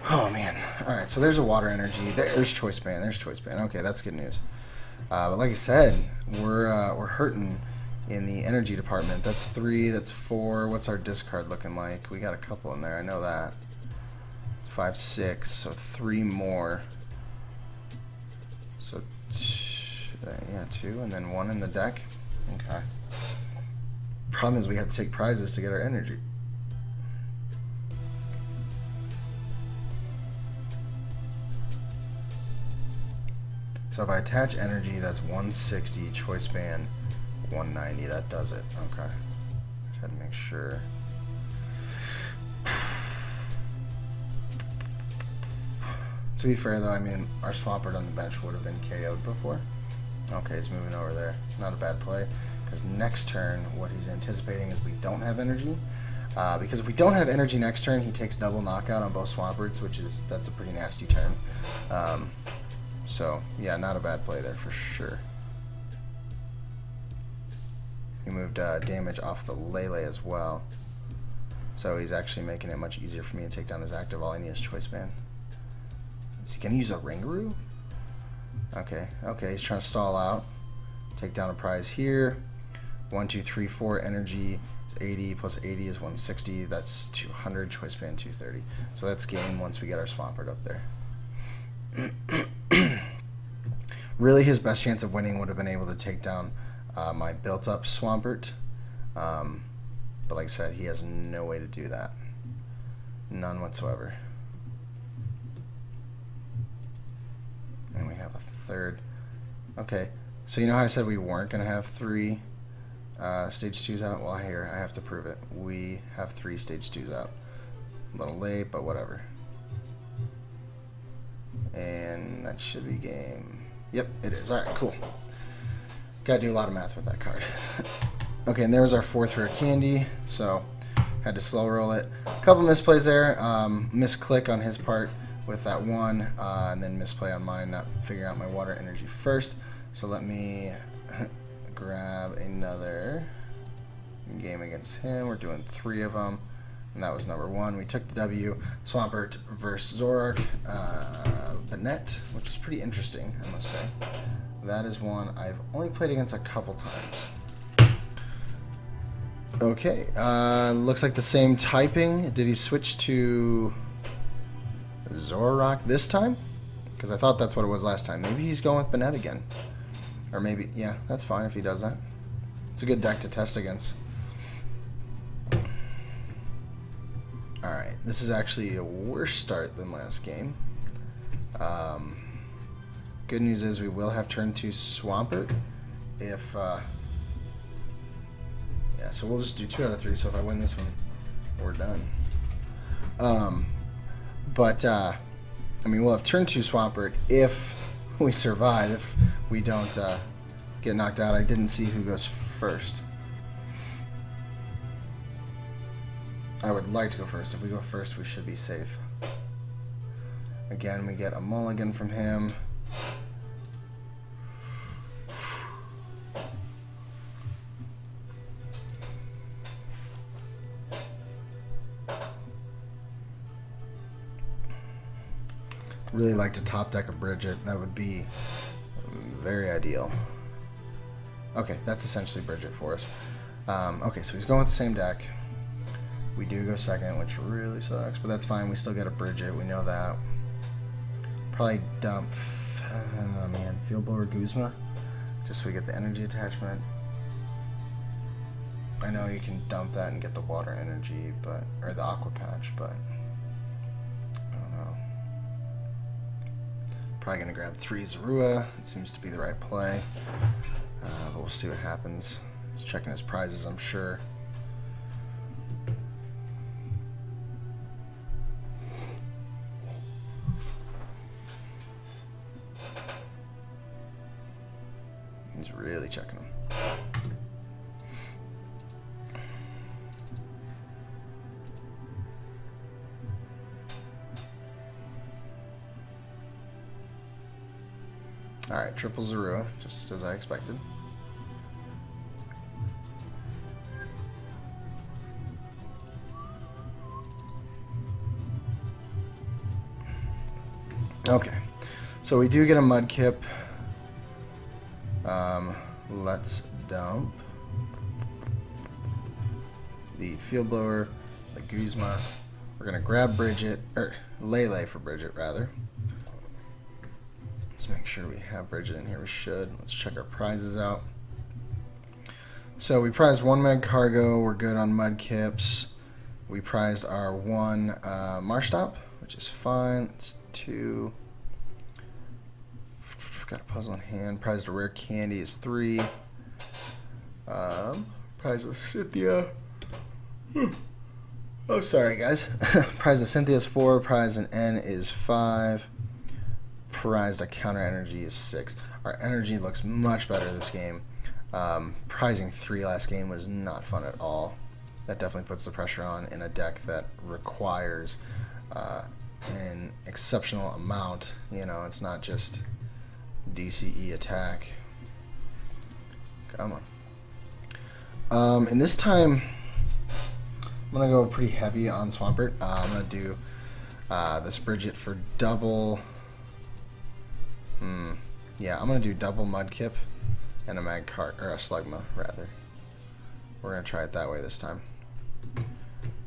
Oh man. Alright, so there's a water energy. There's choice band. There's choice band. Okay, that's good news. But like I said, we're hurting in the energy department. That's 3, that's 4. What's our discard looking like? We got a couple in there, I know that. 5, 6, so 3 more. So, yeah, 2, and then 1 in the deck. Okay. Problem is we have to take prizes to get our energy. So if I attach energy, that's 160, choice band 190, that does it. Okay. Try to make sure. To be fair though, I mean, our Swampert on the bench would have been KO'd before. Okay, he's moving over there. Not a bad play, because next turn, what he's anticipating is we don't have energy. Because if we don't have energy next turn, he takes double knockout on both Swamperts, that's a pretty nasty turn. So, yeah, not a bad play there for sure. He moved damage off the Lele as well. So he's actually making it much easier for me to take down his active. All I need is choice band. Is he going to use a Ringaroo? Okay, he's trying to stall out. Take down a prize here. 1, 2, 3, 4 energy is 80, plus 80 is 160. That's 200, choice band 230. So that's game once we get our Swampert up there. Really, his best chance of winning would have been able to take down my built-up Swampert. But like I said, he has no way to do that. None whatsoever. And we have a third. Okay, so you know how I said we weren't going to have 3 stage 2s out? Well, here, I have to prove it. We have 3 stage 2s out. A little late, but whatever. And that should be game. Yep, it is. Alright, cool. Gotta do a lot of math with that card. Okay, and there was our 4th rare candy, so had to slow roll it. A couple misplays there. Misclick on his part with that 1, and then misplay on mine, not figuring out my water energy first. So let me grab another game against him. We're doing 3 of them. And that was number 1. We took the W. Swampert versus Zoroark. Banette, which is pretty interesting, I must say. That is one I've only played against a couple times. Okay, looks like the same typing. Did he switch to Zoroark this time? Because I thought that's what it was last time. Maybe he's going with Banette again. Or maybe, yeah, that's fine if he does that. It's a good deck to test against. Alright, this is actually a worse start than last game. Good news is we will have turn 2 Swampert if, yeah, so we'll just do 2 out of 3, so if I win this one, we're done. But, I mean, we'll have turn 2 Swampert if we survive, if we don't get knocked out. I didn't see who goes first. I would like to go first. If we go first, we should be safe. Again, we get a mulligan from him. Really like to top deck a Bridget. That would be very ideal. Okay, that's essentially Bridget for us. Okay, so he's going with the same deck. We do go second, which really sucks, but that's fine. We still get a Bridget. We know that. Probably dump, oh man, Field Blower Guzma, just so we get the energy attachment. I know you can dump that and get the water energy, but, or the aqua patch, but I don't know. Probably gonna grab 3 Zorua. It seems to be the right play, but we'll see what happens. He's checking his prizes, I'm sure. He's really checking them. Alright, triple Zorua, just as I expected. Okay, so we do get a Mudkip. Let's dump the Field Blower, the Guzma. We're gonna grab Bridget, or Lele for Bridget rather. Let's make sure we have Bridget in here. We should. Let's check our prizes out. So we prized 1 Meg Cargo. We're good on Mudkips. We prized our 1 Marshtomp, which is fine. It's 2. Got a puzzle in hand. Prized a rare candy is 3. Prized a Cynthia. Oh, sorry guys. Prized a Cynthia is 4. Prized an N is 5. Prized a counter energy is 6. Our energy looks much better this game. Prizing 3 last game was not fun at all. That definitely puts the pressure on in a deck that requires an exceptional amount. You know, it's not just DCE attack. Come on. And this time, I'm going to go pretty heavy on Swampert. I'm going to do this Bridget for double. Yeah, I'm going to do double Mudkip and a Magcart, or a Slugma, rather. We're going to try it that way this time.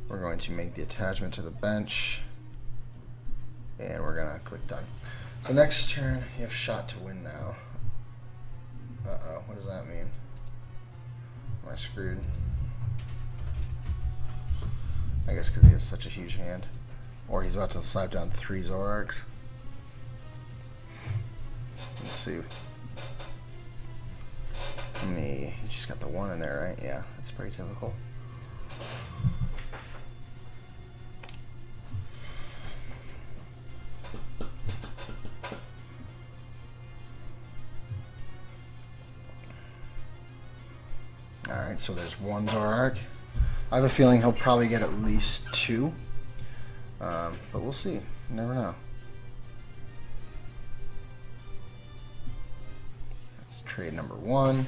We're going to make the attachment to the bench, and we're going to click done. So next turn, you have shot to win now. Uh-oh, what does that mean? Am I screwed? I guess because he has such a huge hand. Or he's about to slap down 3 Zoroarks. Let's see. He's just got the 1 in there, right? Yeah, that's pretty typical. Alright, so there's 1 Zoroark. I have a feeling he'll probably get at least 2. But we'll see. You never know. That's trade number 1.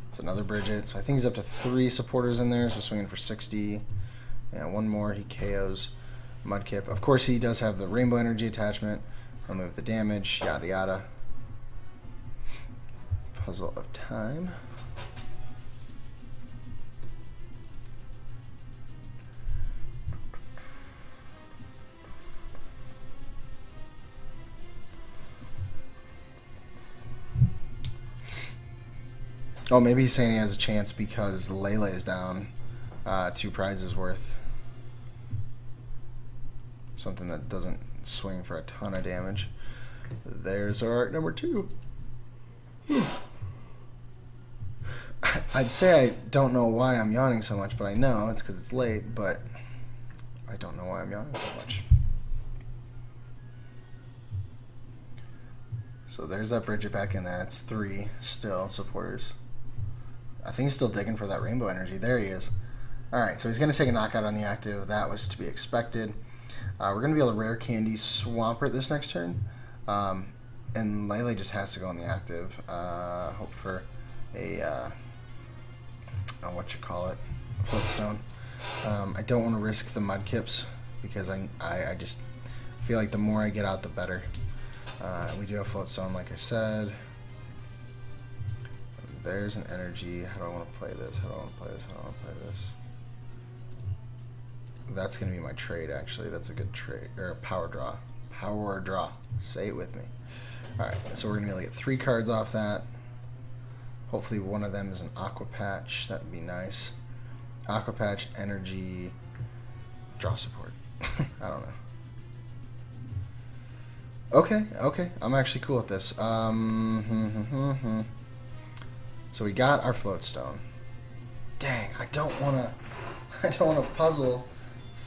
It's another Bridget. So I think he's up to 3 supporters in there, so swinging for 60. Yeah, 1 more, he KOs Mudkip. Of course, he does have the Rainbow Energy attachment. He'll move the damage, yada yada. Puzzle of Time. Oh, maybe he's saying he has a chance because Lele is down 2 prizes worth. Something that doesn't swing for a ton of damage. There's our number 2. I'd say I don't know why I'm yawning so much, but I know it's because it's late, but I don't know why I'm yawning so much. So there's that Bridget back in there. That's 3 still supporters. I think he's still digging for that rainbow energy. There he is. Alright, so he's going to take a knockout on the active. That was to be expected. We're going to be able to rare candy Swampert this next turn. And Lele just has to go on the active. Hope for a, floatstone. I don't want to risk the mudkips because I just feel like the more I get out, the better. We do have floatstone, like I said. There's an energy. How do I want to play this? How do I want to play this? How do I want to play this? That's going to be my trade, actually. That's a good trade. Or power draw. Power draw. Say it with me. Alright, so we're going to be able to get 3 cards off that. Hopefully one of them is an Aqua Patch. That would be nice. Aqua Patch, energy, draw support. I don't know. Okay. I'm actually cool with this. So we got our floatstone. Dang, I don't wanna puzzle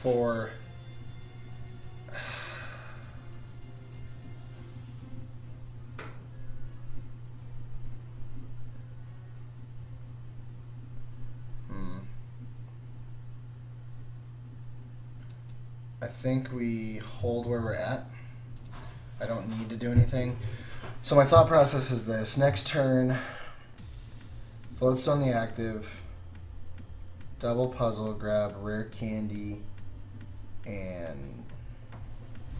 for I think we hold where we're at. I don't need to do anything. So my thought process is this. Next turn, floatstone the active, double puzzle, grab rare candy, and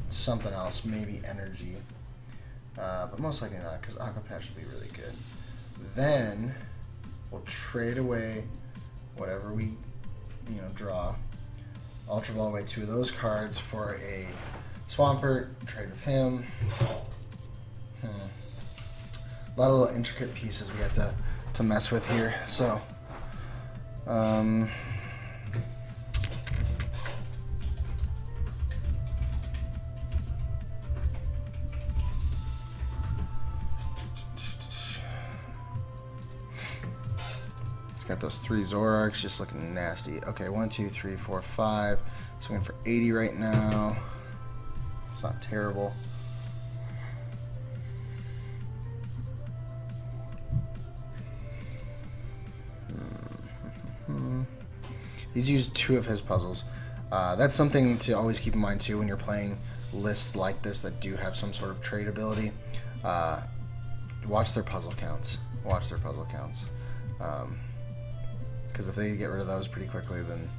something else, maybe energy. But most likely not, because Aqua Patch would be really good. Then we'll trade away whatever we draw. Ultra Ball away 2 of those cards for a Swampert, trade with him. A lot of little intricate pieces we have to mess with here. So, it's got those 3 Zorarks just looking nasty. Okay, 1, 2, 3, 4, 5. Swinging for 80 right now. It's not terrible. He's used 2 of his puzzles. That's something to always keep in mind too when you're playing lists like this that do have some sort of trade ability. Watch their puzzle counts. Watch their puzzle counts. Because if they get rid of those pretty quickly, then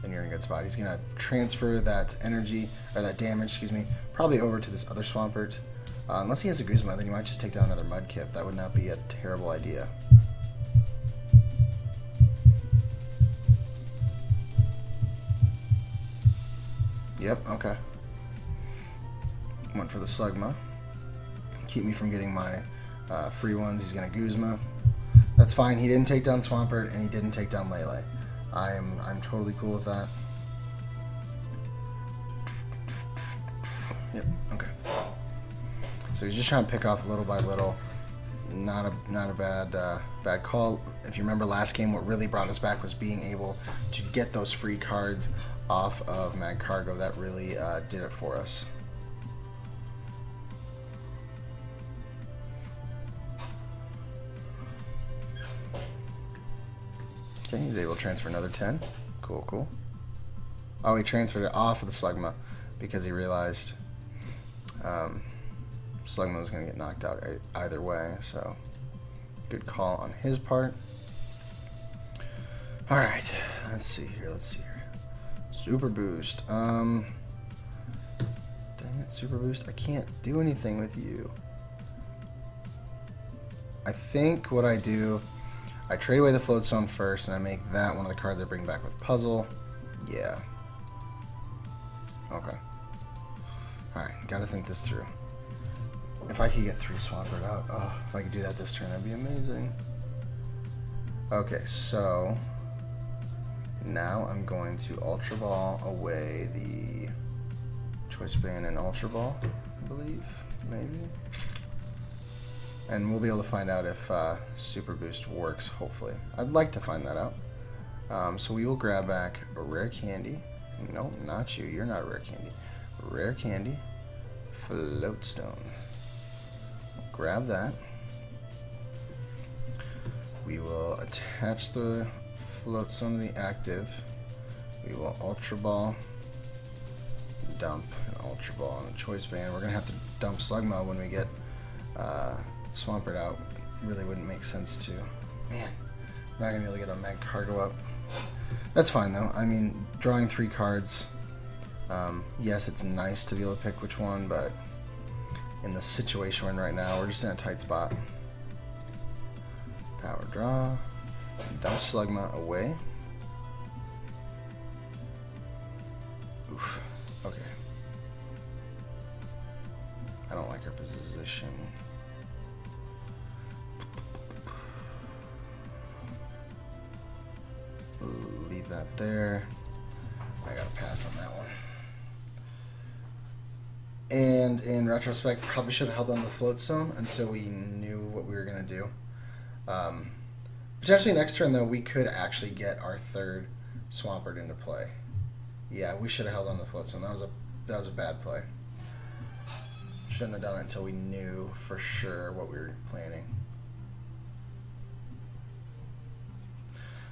you're in a good spot. He's going to transfer that energy, or that damage, excuse me, probably over to this other Swampert. Unless he has a Guzma, then he might just take down another Mudkip. That would not be a terrible idea. Yep, okay. Went for the Slugma. Keep me from getting my free ones. He's going to Guzma. That's fine. He didn't take down Swampert, and he didn't take down Lele. I'm totally cool with that. Yep. Okay. So he's just trying to pick off little by little. Not a bad call. If you remember last game, what really brought us back was being able to get those free cards off of Mag Cargo. That really did it for us. Okay, he's able to transfer another 10. Cool, cool. Oh, he transferred it off of the Slugma because he realized Slugma was going to get knocked out either way, so good call on his part. Alright, let's see here. Super Boost. Dang it, Super Boost. I can't do anything with you. I think what I do, I trade away the Floatstone first, and I make that one of the cards I bring back with Puzzle. Yeah. Okay. Alright, gotta think this through. If I could get 3 Swampert out, oh, if I could do that this turn, that'd be amazing. Okay, so now I'm going to Ultra Ball away the Choice Band and Ultra Ball, I believe, maybe. And we'll be able to find out if Super Boost works, hopefully. I'd like to find that out. So we will grab back a Rare Candy. Nope, not you. You're not a Rare Candy. Rare Candy. Floatstone. grab that. We will attach the float stone to the active. We will Ultra Ball, dump an Ultra Ball on the choice band. We're going to have to dump Slugma when we get Swampert out. It really wouldn't make sense to. Man, I'm not going to be able to get a Mag Cargo up. That's fine though. I mean, drawing 3 cards, yes, it's nice to be able to pick which one, but in the situation we're in right now, we're just in a tight spot. Power draw, dump Slugma away. Oof, okay. I don't like our position. Leave that there. I gotta pass on that one. And in retrospect, probably should have held on the float stone until we knew what we were gonna do. Potentially next turn though, we could actually get our 3rd Swampert into play. Yeah, we should have held on the float stone. That was a bad play. Shouldn't have done it until we knew for sure what we were planning.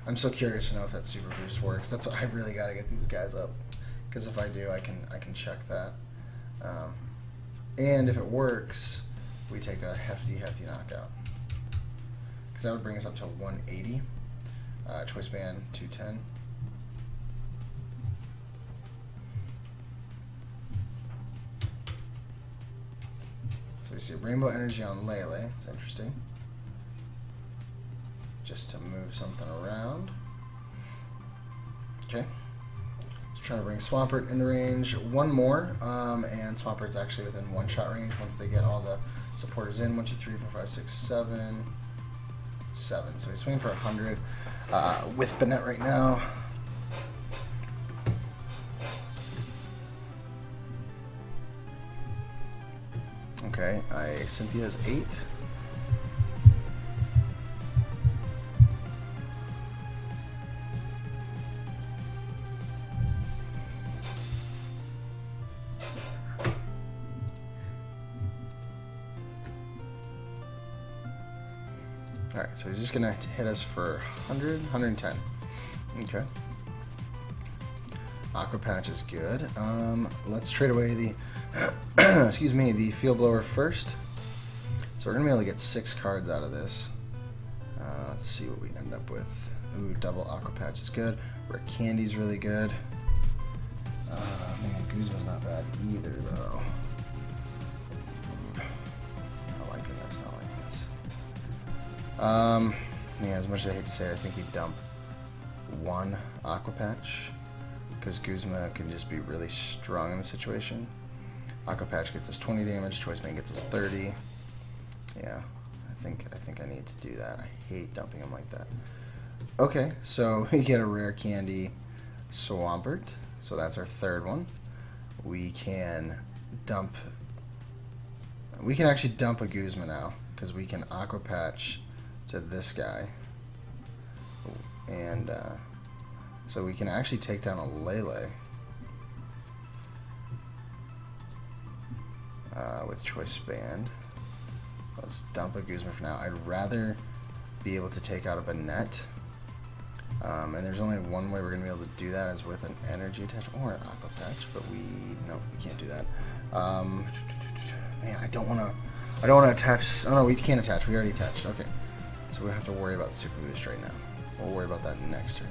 I'm so curious to know if that super boost works. That's what I really got to get these guys up, because if I do, I can check that. And if it works, we take a hefty knockout, because that would bring us up to 180. Choice band 210. So we see Rainbow Energy on Lele. It's interesting. Just to move something around. Okay. Just trying to bring Swampert into range. One more, and Swampert's actually within 1-shot range once they get all the supporters in. 1, 2, 3, 4, 5, 6, 7. 7. So he's swinging for 100 with Bennett right now. Okay, Cynthia's 8. Alright, so he's just going to hit us for 100, 110. Okay. Aqua Patch is good. Let's trade away the excuse me, the Field Blower first. So we're going to be able to get 6 cards out of this. Let's see what we end up with. Ooh, double Aqua Patch is good. Rare Candy's really good. Man, Guzma's not bad either, though. Not liking this, not liking this. Yeah, as much as I hate to say it, I think we dump 1 Aqua Patch, because Guzma can just be really strong in the situation. Aqua Patch gets us 20 damage, Choice Band gets us 30. Yeah, I think I need to do that. I hate dumping him like that. Okay, so we get a Rare Candy Swampert, so that's our 3rd one. We can actually dump a Guzma now, because we can Aqua Patch to this guy. And so we can actually take down a Lele with Choice Band. Let's dump a Guzma for now. I'd rather be able to take out a Bennett. And there's only one way we're going to be able to do that, is with an Energy Attach or an Aqua Patch, but we can't do that. Man, I don't want to attach. Oh no, we can't attach. We already attached. Okay. So we don't have to worry about Super Boost right now. We'll worry about that next turn.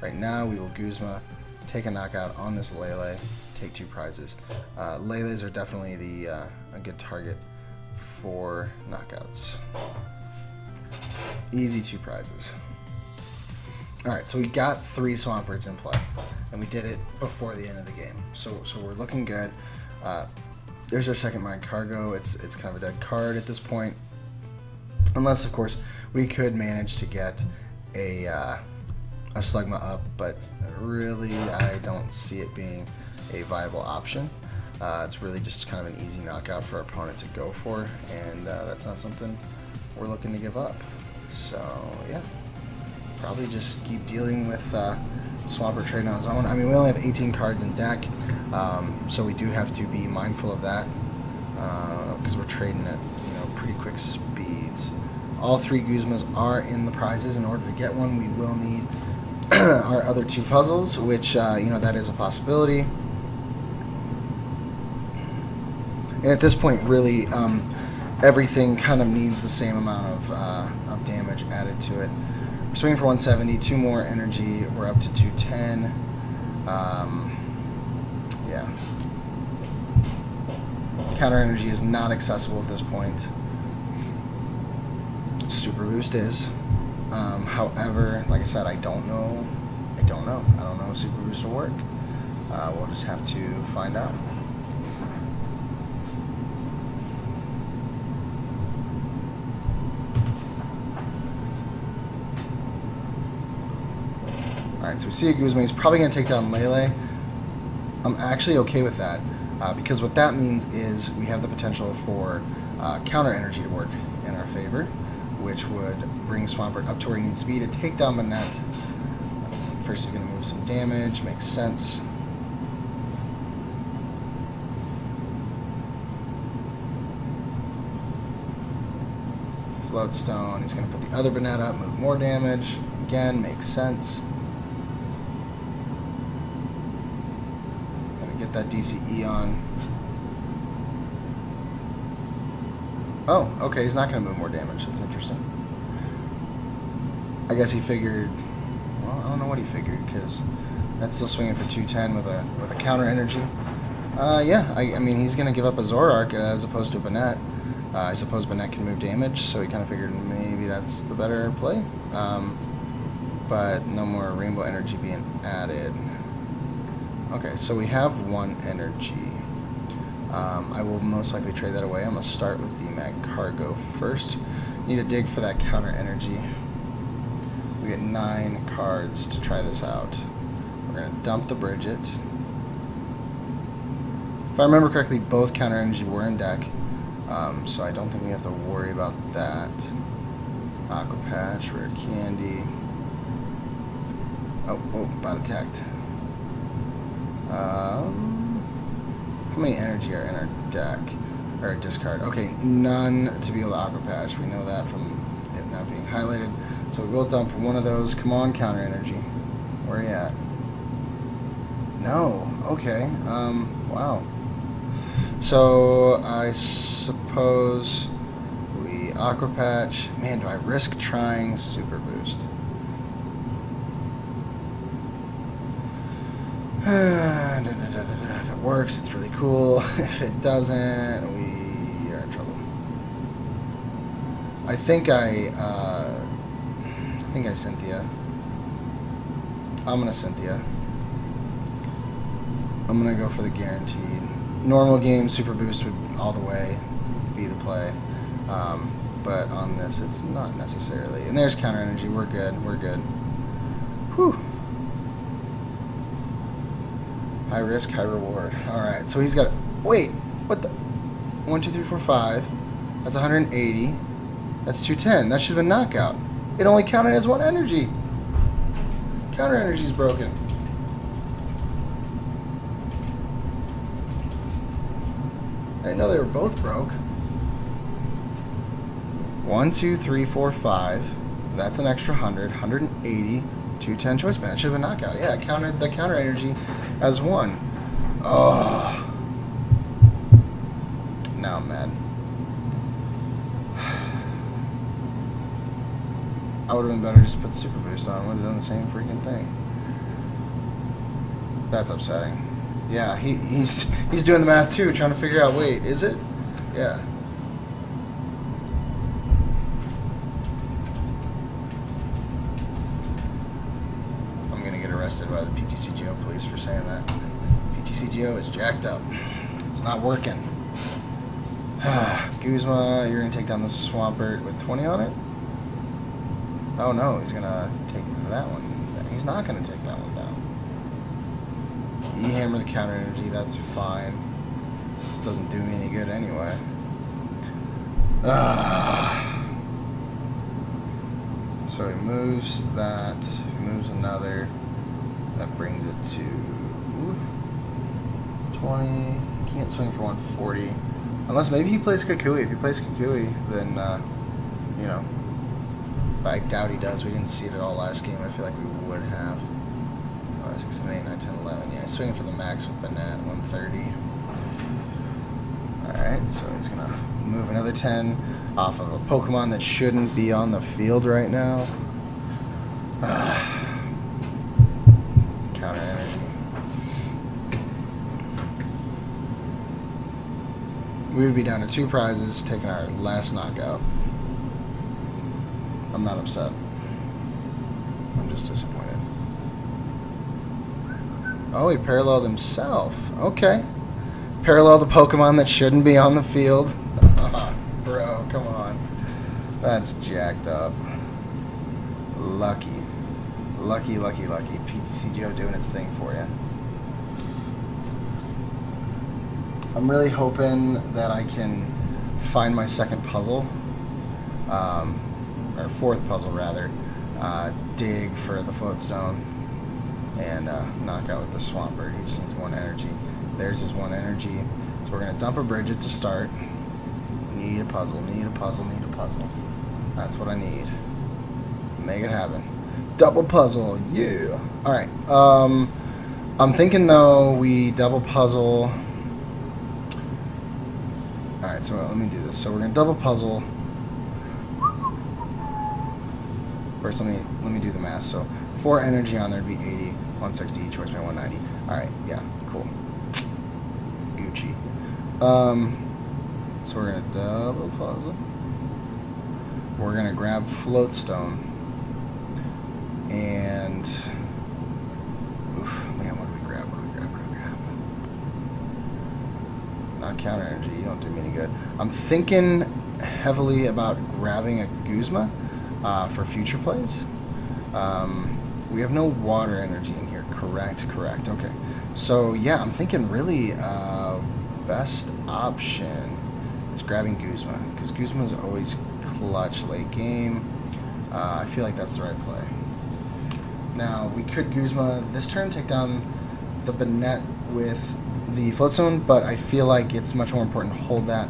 Right now, we will Guzma, take a knockout on this Lele, take 2 prizes. Leles are definitely a good target for knockouts. Easy 2 prizes. Alright, so we got 3 Swamperts in play, and we did it before the end of the game. So we're looking good. There's our second Mind Cargo. It's kind of a dead card at this point. Unless, of course, we could manage to get a Slugma up, but really I don't see it being a viable option. It's really just kind of an easy knockout for our opponent to go for, and that's not something we're looking to give up. So yeah, probably just keep dealing with Swampert trading on his own. I mean, we only have 18 cards in deck, so we do have to be mindful of that, because we're trading at pretty quick speeds. All 3 Guzmas are in the prizes. In order to get one, we will need our other 2 puzzles, which, you know, that is a possibility. And at this point, really, everything kind of needs the same amount of damage added to it. We're swinging for 170, 2 more energy. We're up to 210. Yeah. Counter energy is not accessible at this point. Super boost is. However, like I said, I don't know if super boost will work. We'll just have to find out. Alright, so we see a Guzma. He's probably going to take down Lele. I'm actually okay with that, because what that means is we have the potential for counter energy to work in our favor, which would bring Swampert up to where he needs to be to take down Banette. First he's going to move some damage, makes sense. Floatstone, he's going to put the other Banette up, move more damage. Again, makes sense. Going to get that DCE on. Oh, okay, he's not going to move more damage. That's interesting. I guess he figured... Well, I don't know what he figured, because that's still swinging for 210 with a counter energy. Yeah, I mean, he's going to give up a Zorark as opposed to a Banette. I suppose Banette can move damage, so he kind of figured maybe that's the better play. But no more Rainbow Energy being added. Okay, so we have 1 energy. I will most likely trade that away. I'm going to start with the Mag Cargo first. Need to dig for that counter energy. We get 9 cards to try this out. We're going to dump the Bridget. If I remember correctly, both counter energy were in deck, so I don't think we have to worry about that. Aqua Patch, Rare Candy. Oh, bot attacked. How many energy are in our deck? Or discard? Okay, none to be able to Aqua Patch. We know that from it not being highlighted. So we will dump one of those. Come on, counter energy. Where are you at? No. Okay. Wow. So I suppose we Aqua Patch. Man, do I risk trying Super Boost? If it works, it's really cool. If it doesn't, we are in trouble. I think I Cynthia. I'm gonna Cynthia. I'm gonna go for the guaranteed. Normal game, Super Boost would all the way be the play. But on this, it's not necessarily. And there's counter energy. We're good. We're good. Whew. High risk, high reward. Alright, so he's got... Wait, what the... 1, 2, 3, 4, 5. That's 180. That's 210. That should have been knockout. It only counted as 1 energy. Counter energy's broken. I didn't know they were both broke. 1, 2, 3, 4, 5. That's an extra 100. 180. 210 choice band. That should have been knockout. Yeah, I counted the counter energy as 1. Oh. Now I'm mad. I would have been better just put Super Boost on. Would have done the same freaking thing. That's upsetting. Yeah, he's doing the math too, trying to figure out. Wait, is it? Yeah. I'm gonna get arrested by the PTCGO police for saying that. PTCGO is jacked up. It's not working. Guzma, you're gonna take down the Swampert with 20 on it? Oh no, he's gonna take that one. He's not gonna take that one down. E-hammer the counter energy, that's fine. Doesn't do me any good anyway. So he moves that, he moves another. That brings it to 20. Can't swing for 140. Unless maybe he plays Kukui. If he plays Kukui, then, you know. But I doubt he does. We didn't see it at all last game. I feel like we would have. 5, 6, 7, 8, 9, 10, 11. Yeah, he's swinging for the max with Banat, 130. Alright, so he's going to move another 10 off of a Pokemon that shouldn't be on the field right now. Counter energy. We would be down to 2 prizes, taking our last knockout. I'm not upset. I'm just disappointed. Oh, he paralleled himself. Okay. Parallel the Pokemon that shouldn't be on the field. Bro, come on. That's jacked up. Lucky. Lucky, lucky, lucky. PTCGO doing its thing for you. I'm really hoping that I can find my second puzzle. Or fourth puzzle, rather. Dig for the Floatstone. And knock out with the Swampert. He just needs 1 energy. There's his 1 energy. So we're going to dump a Bridget to start. Need a puzzle, need a puzzle, need a puzzle. That's what I need. Make it happen. Double puzzle, yeah. Alright, I'm thinking though we double puzzle. Alright, so let me do this. So we're going to double puzzle. First, let me do the math. So 4 energy on there would be 80. 160, choice by 190. Alright, yeah, cool. Gucci. So we're gonna double puzzle. We're gonna grab Floatstone. And oof, man, what do we grab? What do we grab? What do we grab? Not counter energy, you don't do me any good. I'm thinking heavily about grabbing a Guzma for future plays. We have no water energy in here. Correct, correct. Okay. So, yeah, I'm thinking really best option is grabbing Guzma. Because Guzma is always clutch late game. I feel like that's the right play. Now, we could Guzma this turn, take down the Banette with the Floatstone, but I feel like it's much more important to hold that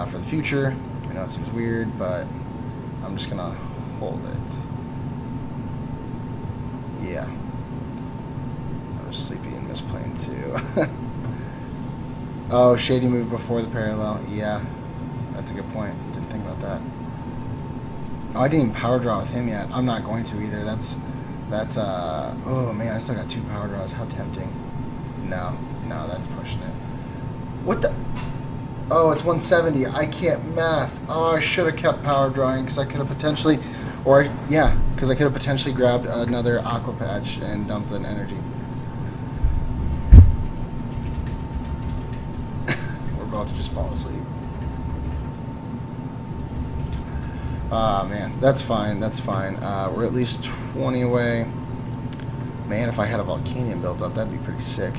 for the future. I know it seems weird, but I'm just going to hold it. Yeah. I was sleepy and misplaying too. Oh, shady move before the parallel. Yeah, that's a good point. Didn't think about that. Oh, I didn't even power draw with him yet. I'm not going to either. That's oh man, I still got 2 power draws. How tempting. No, that's pushing it. What the? Oh, it's 170. I can't math. Oh, I should have kept power drawing because I could have potentially, because I could have potentially grabbed another Aqua Patch and dumped an energy. We're both just falling asleep. Ah, man, that's fine. That's fine. We're at least 20 away. Man, if I had a Volcanion built up, that'd be pretty sick.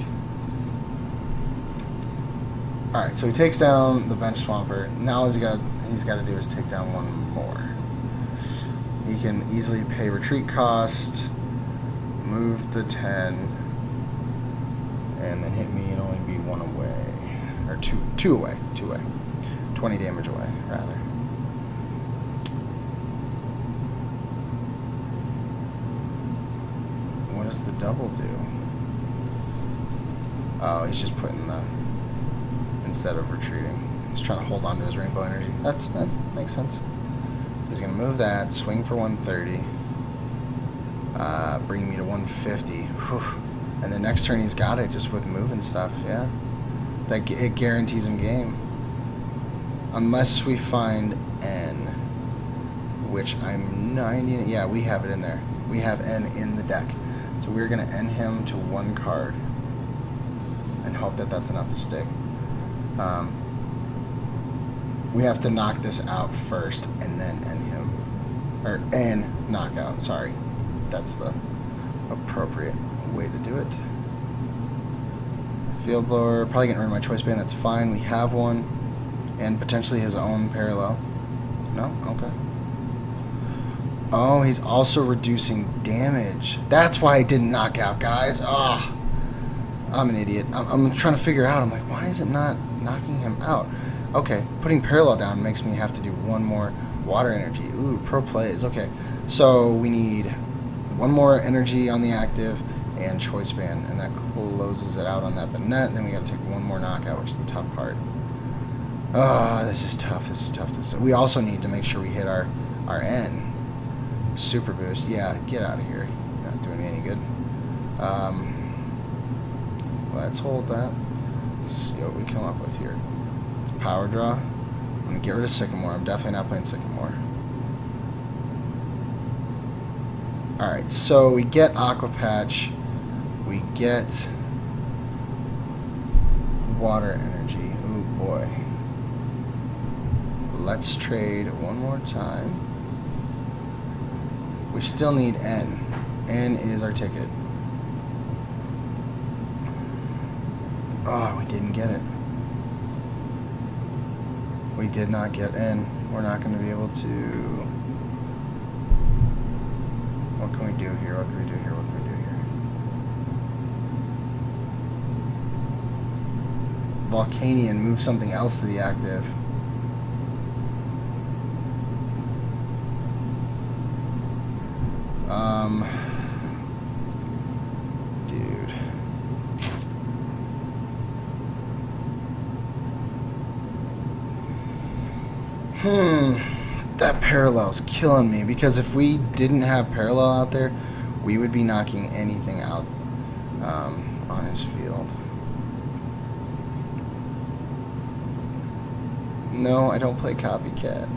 Alright, so he takes down the bench Swampert. Now all he's got to do is take down 1 more. He can easily pay retreat cost, move the 10, and then hit me and only be 1 away. Or 2 away. 2 away. 20 damage away, rather. What does the double do? Oh, he's just putting the... instead of retreating. He's trying to hold on to his rainbow energy. That makes sense. He's going to move that, swing for 130, bring me to 150. Whew. And the next turn he's got it just with moving stuff, yeah. It guarantees him game. Unless we find N, which I'm 90... Yeah, we have it in there. We have N in the deck. So we're going to N him to 1 card and hope that that's enough to stick. We have to knock this out first and then end him. Or and knockout, sorry. That's the appropriate way to do it. Field blower, probably getting rid of my choice band, that's fine. We have one. And potentially his own parallel. No? Okay. Oh, he's also reducing damage. That's why I didn't knock out, guys. Ah. Oh, I'm an idiot. I'm trying to figure out. I'm like, why is it not knocking him out? Okay, putting parallel down makes me have to do one more water energy. Ooh, pro plays. Okay, so we need one more energy on the active and choice band, and that closes it out on that bayonet. Then we got to take one more knockout, which is the tough part. Oh, this is tough. This is tough. We also need to make sure we hit our N. Super boost. Yeah, get out of here. You're not doing me any good. Let's hold that. Let's see what we come up with here. It's power draw. I'm going to get rid of Sycamore. I'm definitely not playing Sycamore. Alright, so we get Aqua Patch. We get water energy. Ooh, boy. Let's trade one more time. We still need N. N is our ticket. Oh, we didn't get it. We did not get N. We're not going to be able to... What can we do here? What can we do here? What can we do here? Volcanion, move something else to the active. Dude. That parallel's killing me, because if we didn't have parallel out there, we would be knocking anything out on his field. No, I don't play copycat.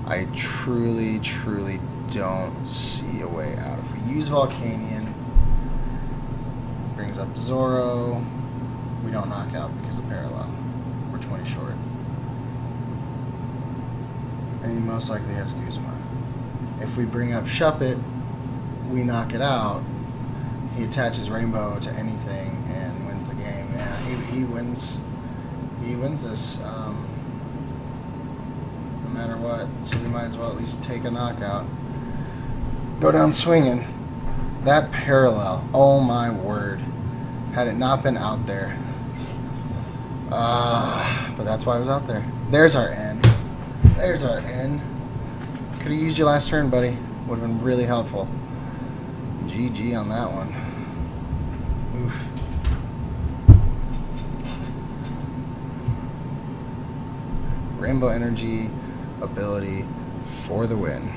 I truly don't see a way out. If we use Volcanion, brings up Zoro, we don't knock out because of parallel. We're 20 short. And he most likely has Guzma. If we bring up Shuppet, we knock it out. He attaches Rainbow to anything and wins the game. Yeah, he wins. He wins this no matter what. So we might as well at least take a knockout. Go down swinging. That parallel. Oh my word! Had it not been out there. But that's why I was out there. There's our N. There's our N. Could have used you last turn, buddy. Would have been really helpful. GG on that one. Oof. Rainbow energy ability for the win.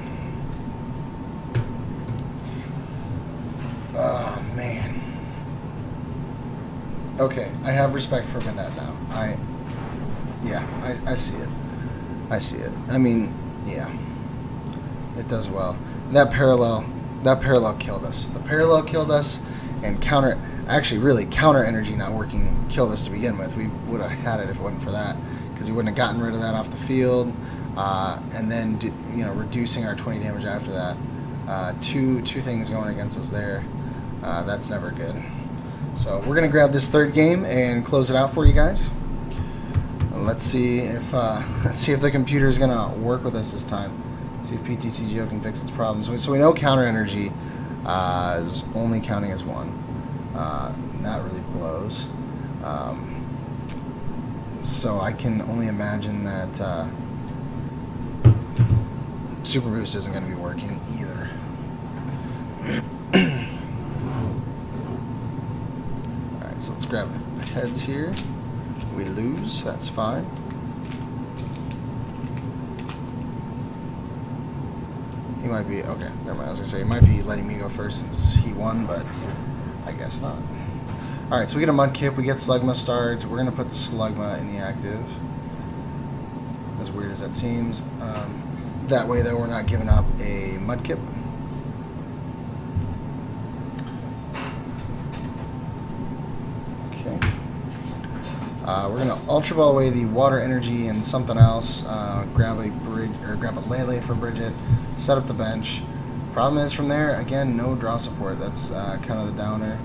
Oh man. Okay, I have respect for Vanette now. I see it. I see it. I mean, yeah. It does well. That parallel killed us. The parallel killed us, and counter energy not working killed us to begin with. We would have had it if it wasn't for that, because he wouldn't have gotten rid of that off the field, and then reducing our 20 damage after that. Two things going against us there. That's never good. So we're gonna grab this third game and close it out for you guys. Let's see if the computer is gonna work with us this time. See if PTCGO can fix its problems. So we know counter energy is only counting as one. That really blows. So I can only imagine that Super Boost isn't going to be working either. Alright, so let's grab heads here. We lose, that's fine. He might be, okay, never mind. I was going to say, he might be letting me go first since he won, but I guess not. Alright, so we get a Mudkip, we get Slugma start. We're going to put Slugma in the active. As weird as that seems. That way, though, we're not giving up a Mudkip. Okay. We're going to Ultra Ball away the Water Energy and something else. Grab a Lele for Bridget. Set up the bench. Problem is, from there, again, no draw support. That's kind of the downer.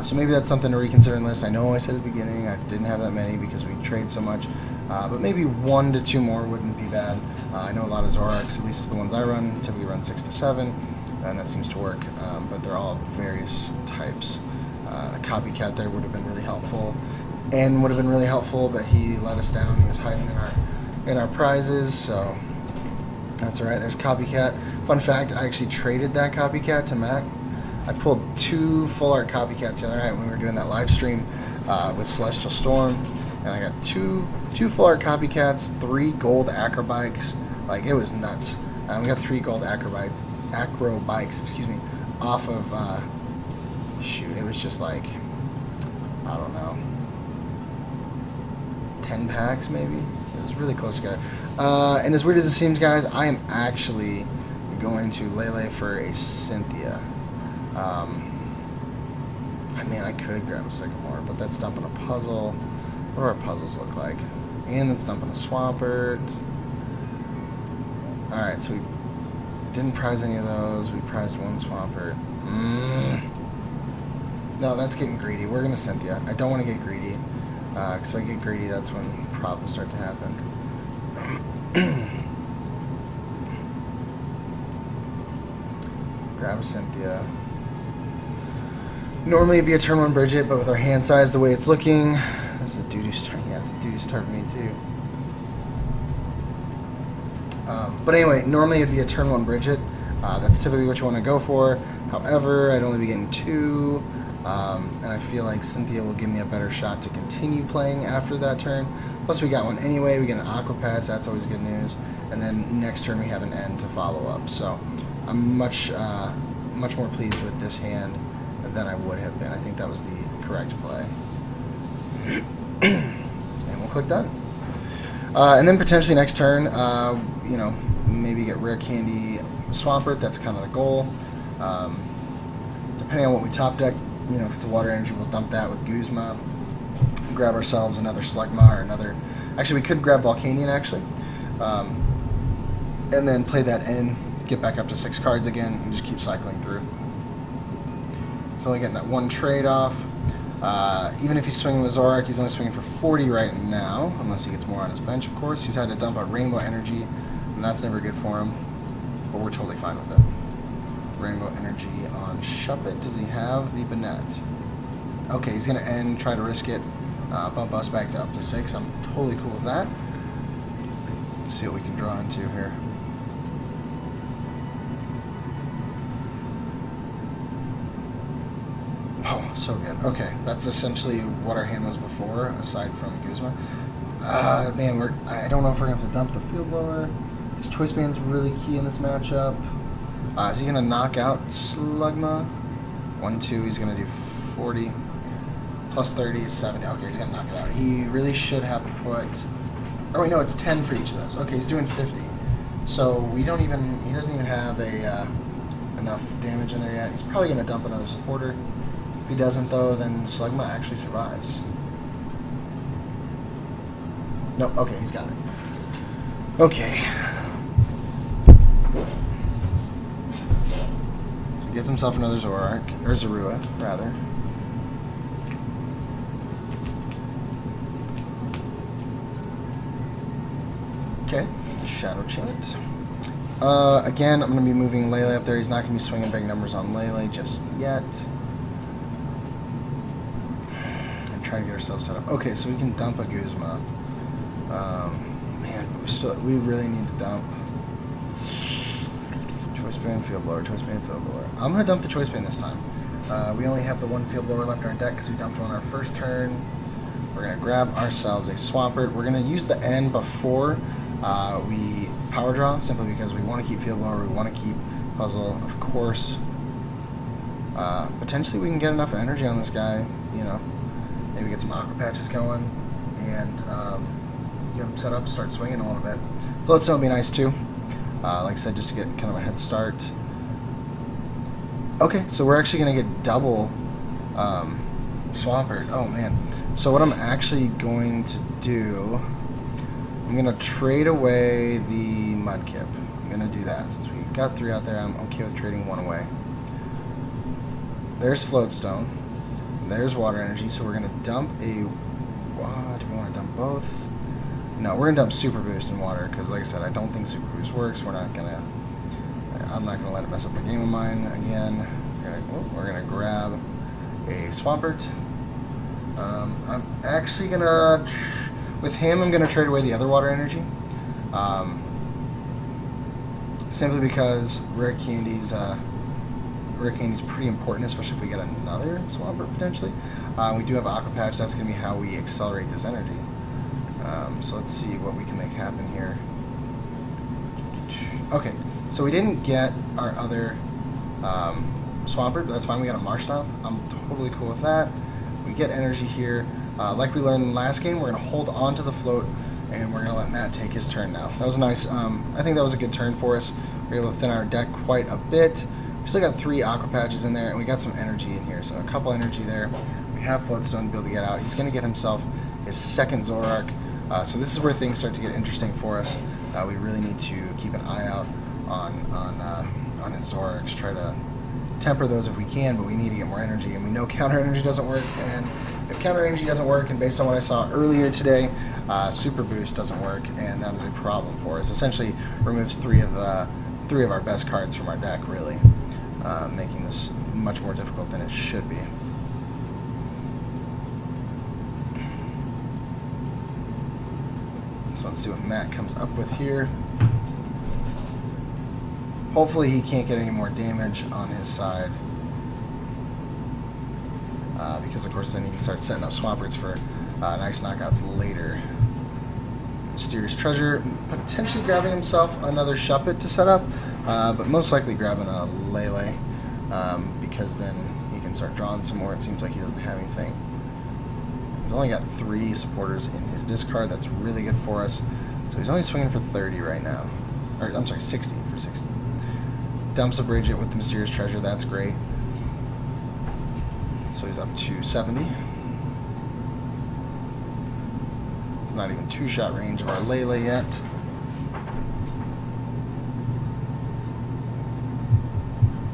So maybe that's something to reconsider in list. I know I said at the beginning I didn't have that many because we trade so much. but maybe 1 to 2 more wouldn't be bad. I know a lot of Zorarks, at least the ones I run, typically run 6 to 7, and that seems to work, but they're all various types. A copycat there would have been really helpful, and would have been really helpful, but he let us down. He was hiding in our prizes, so that's alright. There's copycat. Fun fact, I actually traded that copycat to Mac. I pulled 2 full art copycats the other night when we were doing that live stream with Celestial Storm, and I got two full art copycats, 3 gold acro bikes. Like, it was nuts. We got 3 gold acro bikes, excuse me, off of shoot, it was just like, I don't know, 10 packs maybe. It was really close together. And as weird as it seems, guys, I am actually going to Lele for a Cynthia. I mean, I could grab a Sycamore, but that's dumping a puzzle. What do our puzzles look like? And that's dumping a Swampert. Alright, so we didn't prize any of those. We prized 1 Swampert. No, that's getting greedy. We're going to Cynthia. I don't want to get greedy. Because if I get greedy, that's when problems start to happen. Grab a Cynthia. Normally it'd be a turn 1 Bridget, but with our hand size the way it's looking, this is a doo-doo start. Yeah, it's a doo-doo start for me too. But anyway, normally it'd be a turn 1 Bridget. That's typically what you want to go for. However, I'd only be getting 2. And I feel like Cynthia will give me a better shot to continue playing after that turn. Plus we got one anyway, we get an Aqua Patch, that's always good news. And then next turn we have an N to follow up. So I'm much more pleased with this hand than I would have been. I think that was the correct play. And we'll click done. And then potentially next turn, you know, maybe get Rare Candy Swampert, that's kind of the goal. Depending on what we top deck, you know, if it's a water energy, we'll dump that with Guzma. Grab ourselves another Slugma or another... Actually, we could grab Volcanion, actually. And then play that in, get back up to 6 cards again, and just keep cycling through. He's only getting that 1 trade off. Even if he's swinging with Zorak, he's only swinging for 40 right now, unless he gets more on his bench, of course. He's had to dump a Rainbow Energy, and that's never good for him. But we're totally fine with it. Rainbow Energy on Shuppet. Does he have the Banette? Okay, he's going to end, try to risk it, bump us back to up to 6. I'm totally cool with that. Let's see what we can draw into here. Oh, so good. Okay, that's essentially what our hand was before, aside from Guzma. Man, I don't know if we're going to have to dump the Field Blower. His Choice Band's really key in this matchup. Is he going to knock out Slugma? 1, 2, he's going to do 40. Plus 30 is 70. Okay, he's going to knock it out. He really should have put... Oh, wait, no, it's 10 for each of those. Okay, he's doing 50. So he doesn't even have enough damage in there yet. He's probably going to dump another supporter. If he doesn't, though, then Slugma actually survives. No, okay, he's got it. Okay. So he gets himself another Zorak, or Zorua, rather. Okay, Shadow Chant. Again, I'm going to be moving Lele up there. He's not going to be swinging big numbers on Lele just yet. I'm trying to get ourselves set up. Okay, so we can dump a Guzma. Man, but we really need to dump. Choice Band, Field Blower, Choice Band, Field Blower. I'm going to dump the Choice Band this time. We only have the 1 Field Blower left in our deck because we dumped one on our first turn. We're going to grab ourselves a Swampert. We're going to use the N before we power draw, simply because we want to keep Field Blower, we want to keep Puzzle, of course. Potentially we can get enough energy on this guy, you know, maybe get some Aqua Patches going, and get him set up, start swinging a little bit. Floatstone would be nice too, like I said, just to get kind of a head start. Okay, so we're actually going to get double Swampert. Oh man. So what I'm actually going to do, I'm going to trade away the Mudkip. I'm going to do that. Since we got 3 out there, I'm okay with trading 1 away. There's Floatstone. There's Water Energy. So we're going to dump a... do we want to dump both? No, we're gonna dump Super Boost in water because, like I said, I don't think Super Boost works. I'm not gonna let it mess up a game of mine again. We're gonna grab a Swampert. I'm actually gonna, with him, I'm gonna trade away the other water energy. Simply because rare candy's pretty important, especially if we get another Swampert potentially. We do have Aqua Patch. That's gonna be how we accelerate this energy. So let's see what we can make happen here. Okay, so we didn't get our other Swampert, but that's fine. We got a Marshtomp. I'm totally cool with that. We get energy here. Like we learned in the last game, we're going to hold on to the float, and we're going to let Matt take his turn now. That was nice. I think that was a good turn for us. We were able to thin our deck quite a bit. We still got 3 Aqua Patches in there, and we got some energy in here. So a couple energy there. We have Floatstone to be able to get out. He's going to get himself his second Zoroark. So this is where things start to get interesting for us. We really need to keep an eye out on his Zoroarks. Try to temper those if we can, but we need to get more energy, and we know counter energy doesn't work. And if counter energy doesn't work, and based on what I saw earlier today, Super Boost doesn't work, and that is a problem for us. Essentially removes three of our best cards from our deck, really, making this much more difficult than it should be. So let's see what Matt comes up with here. Hopefully he can't get any more damage on his side. Because of course then he can start setting up Swamperts for nice knockouts later. Mysterious Treasure, potentially grabbing himself another Shuppet to set up, but most likely grabbing a Lele, because then he can start drawing some more. It seems like he doesn't have anything. He's only got 3 supporters in his discard. That's really good for us. So he's only swinging for 30 right now. Or, I'm sorry, 60 for 60. Dumps a Bridget with the Mysterious Treasure. That's great. So he's up to 70. It's not even 2-shot range of our Lele yet.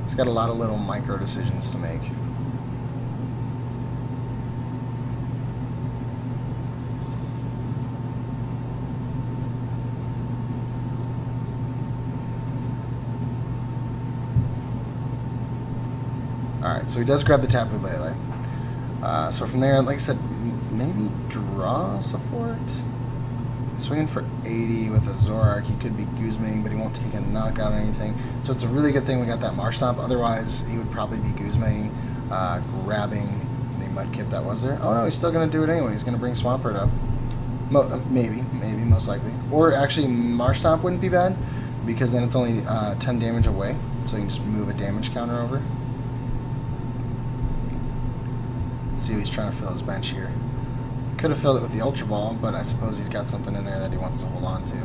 He's got a lot of little micro decisions to make. Alright, so he does grab the Tapu Lele. So from there, like I said, maybe draw support? Swinging for 80 with a Zoroark. He could be Guzming, but he won't take a knockout or anything. So it's a really good thing we got that Marshtomp. Otherwise, he would probably be Guzming, grabbing the Mudkip that was there. Oh no, he's still going to do it anyway. He's going to bring Swampert up. Maybe, most likely. Or actually, Marshtomp wouldn't be bad, because then it's only 10 damage away. So you can just move a damage counter over. Let's see if he's trying to fill his bench here. Could have filled it with the Ultra Ball, but I suppose he's got something in there that he wants to hold on to.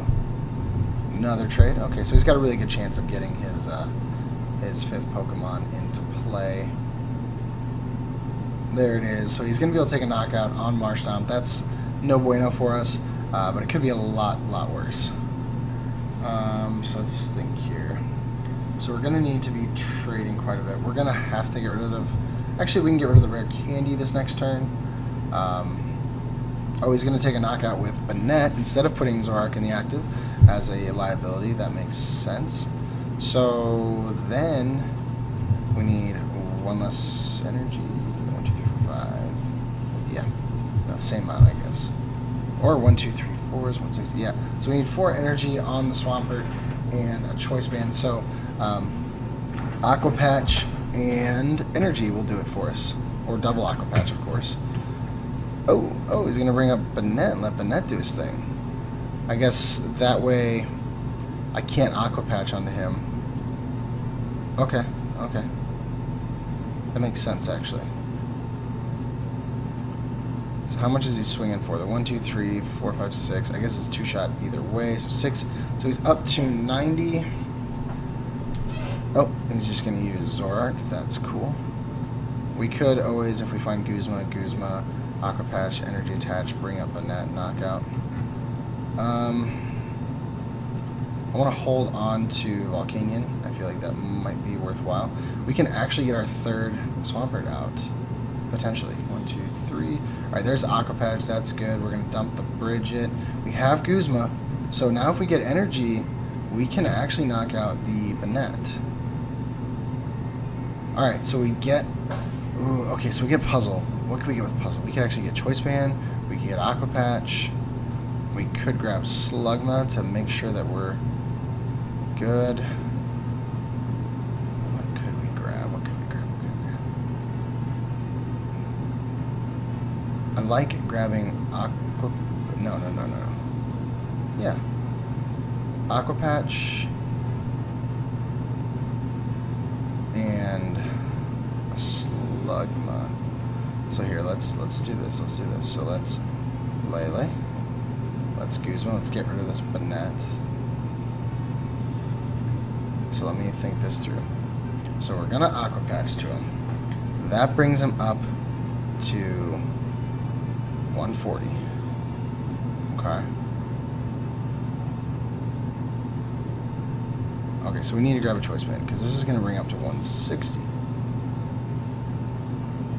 Another trade. Okay, so he's got a really good chance of getting his 5th Pokemon into play. There it is. So he's going to be able to take a knockout on Marshtomp. That's no bueno for us, but it could be a lot worse. So let's think here. So we're going to need to be trading quite a bit. We're going to have to get rid of... Actually, we can get rid of the rare candy this next turn. Oh, he's going to take a knockout with Banette instead of putting Zoroark in the active as a liability. That makes sense. So then we need 1 less energy. 1, 2, 3, 4, 5. Yeah, no, same amount, I guess. Or 1, 2, 3, 4 is 160. Yeah, so we need 4 energy on the Swampert and a Choice Band. So Aqua Patch and energy will do it for us, or double Aqua Patch, of course. Oh, he's gonna bring up Banette and let Banette do his thing. I guess that way I can't Aqua Patch onto him. Okay, that makes sense actually. So how much is he swinging for? The 1, 2, 3, 4, 5, 6. I guess it's 2-shot either way. So 6. So he's up to 90. Oh, he's just going to use Zoroark. That's cool. We could always, if we find Guzma, Aqua Patch, Energy Attach, bring up a net knockout. I want to hold on to Volcanion. I feel like that might be worthwhile. We can actually get our 3rd Swampert out. potentially. 1, 2, 3. All right, there's Aqua Patch. That's good. We're going to dump the Bridget. We have Guzma. So now if we get energy, we can actually knock out the Banette. All right, so we get... Ooh, okay, so we get Puzzle. What can we get with Puzzle? We could actually get Choice Band. We could get Aqua Patch. We could grab Slugma to make sure that we're good. What could we grab? What could we grab? What could we grab? I like grabbing Aqua... No. Yeah. Aqua Patch. And a Slugma. So here, let's do this. Let's do this. So let's Lele. Let's Guzma. Let's get rid of this Banette. So let me think this through. So we're gonna Aqua Patch to him. That brings him up to 140. Okay. Okay, so we need to grab a Choice Band because this is gonna bring up to 160.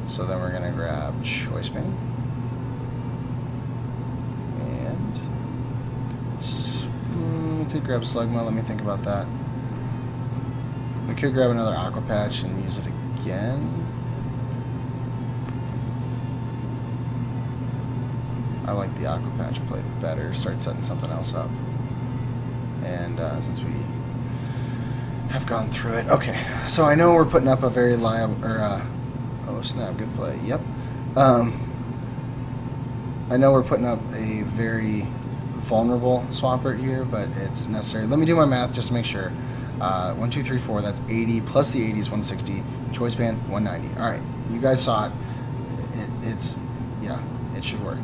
So then we're gonna grab Choice Band. We could grab Slugma. Let me think about that. We could grab another Aqua Patch and use it again. I like the Aqua Patch play better. Start setting something else up. And since we have gone through it, okay. So I know we're putting up a very liable, oh snap, good play. Yep. I know we're putting up a very vulnerable Swampert here, but it's necessary. Let me do my math just to make sure. 1, 2, 3, 4, that's 80, plus the 80 is 160, Choice Band, 190. All right, you guys saw it. Yeah, it should work.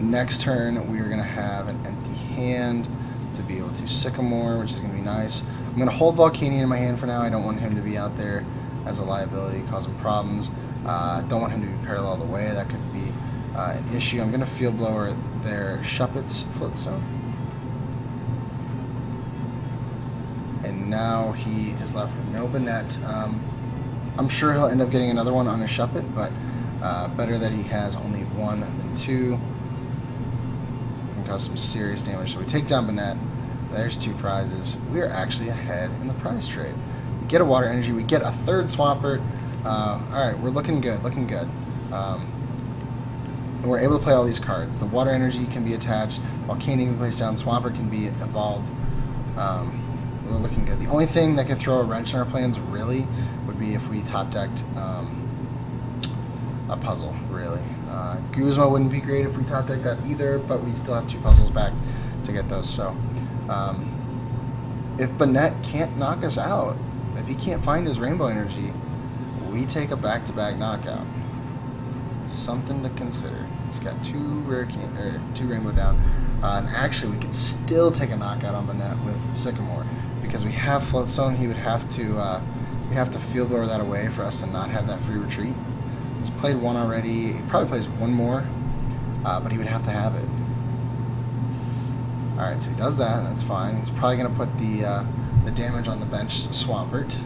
Next turn, we are gonna have an empty hand to be able to Sycamore, which is gonna be nice. I'm gonna hold Volcanion in my hand for now. I don't want him to be out there as a liability, causing problems. Don't want him to be parallel the way. That could be an issue. I'm gonna Field Blower their Shuppet's Floatstone. And now he is left with no Banette. I'm sure he'll end up getting another one on his Shuppet, but better that he has only one than two. Can cause some serious damage. So we take down Banette. There's 2 prizes. We are actually ahead in the prize trade. We get a Water Energy. We get a 3rd Swampert. Alright, we're looking good. Looking good. And we're able to play all these cards. The Water Energy can be attached. Volcanion can be placed down. Swampert can be evolved. We're looking good. The only thing that could throw a wrench in our plans, really, would be if we top-decked a puzzle, really. Guzma wouldn't be great if we top-decked that either, but we still have 2 puzzles back to get those. So, if Banette can't knock us out, if he can't find his Rainbow Energy, we take a back-to-back knockout. Something to consider. He's got 2 Rainbow down. And actually, we could still take a knockout on Banette with Sycamore. Because we have Floatstone, he would have to Field Blower that away for us to not have that free retreat. He's played 1 already. He probably plays 1 more, but he would have to have it. All right, so he does that. That's fine. He's probably going to put the damage on the bench Swampert.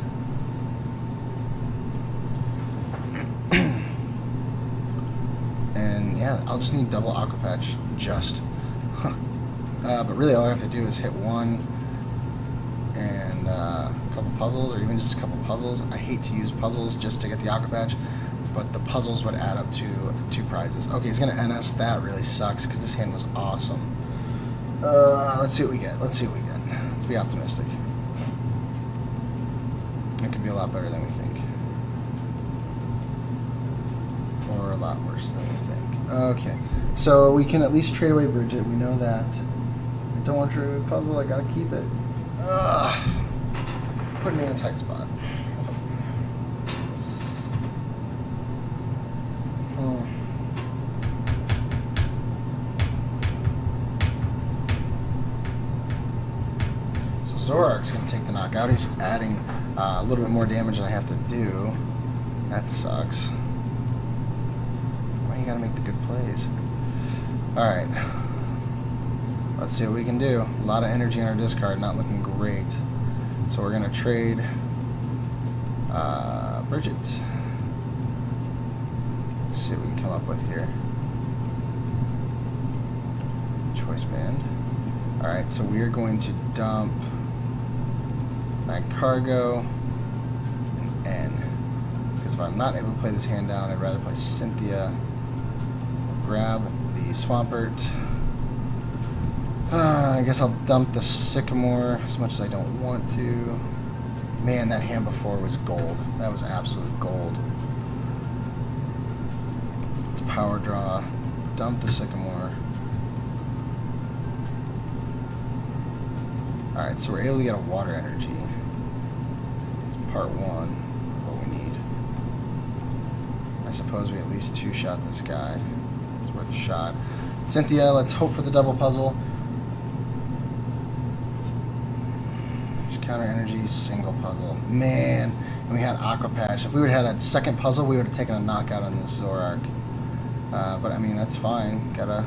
And yeah, I'll just need double Aqua Patch. But really, all I have to do is hit 1. And a couple puzzles, or even just a couple puzzles. I hate to use puzzles just to get the Aqua Patch, but the puzzles would add up to 2 prizes. Okay, he's going to NS. That really sucks, because this hand was awesome. Let's see what we get. Let's be optimistic. It could be a lot better than we think. Or a lot worse than we think. Okay, so we can at least trade away Bridget. We know that. I don't want to trade away puzzle. I got to keep it. Put me in a tight spot. So Zorark's going to take the knockout. He's adding a little bit more damage than I have to do. That sucks. Why you got to make the good plays? Alright. Let's see what we can do. A lot of energy in our discard, not looking great. So we're going to trade Bridget. Let's see what we can come up with here. Choice band. Alright, so we are going to dump my cargo and N. Because if I'm not able to play this hand down, I'd rather play Cynthia. We'll grab the Swampert. I guess I'll dump the Sycamore as much as I don't want to. Man, that hand before was gold. That was absolute gold. Let's power draw. Dump the Sycamore. Alright, so we're able to get a water energy. It's part one of what we need. I suppose we at least two-shot this guy. It's worth a shot. Cynthia, let's hope for the double puzzle. Counter energy, single puzzle. Man, and we had Aqua Patch. If we would have had a second puzzle, we would have taken a knockout on this Zoroark. But I mean, that's fine. Gotta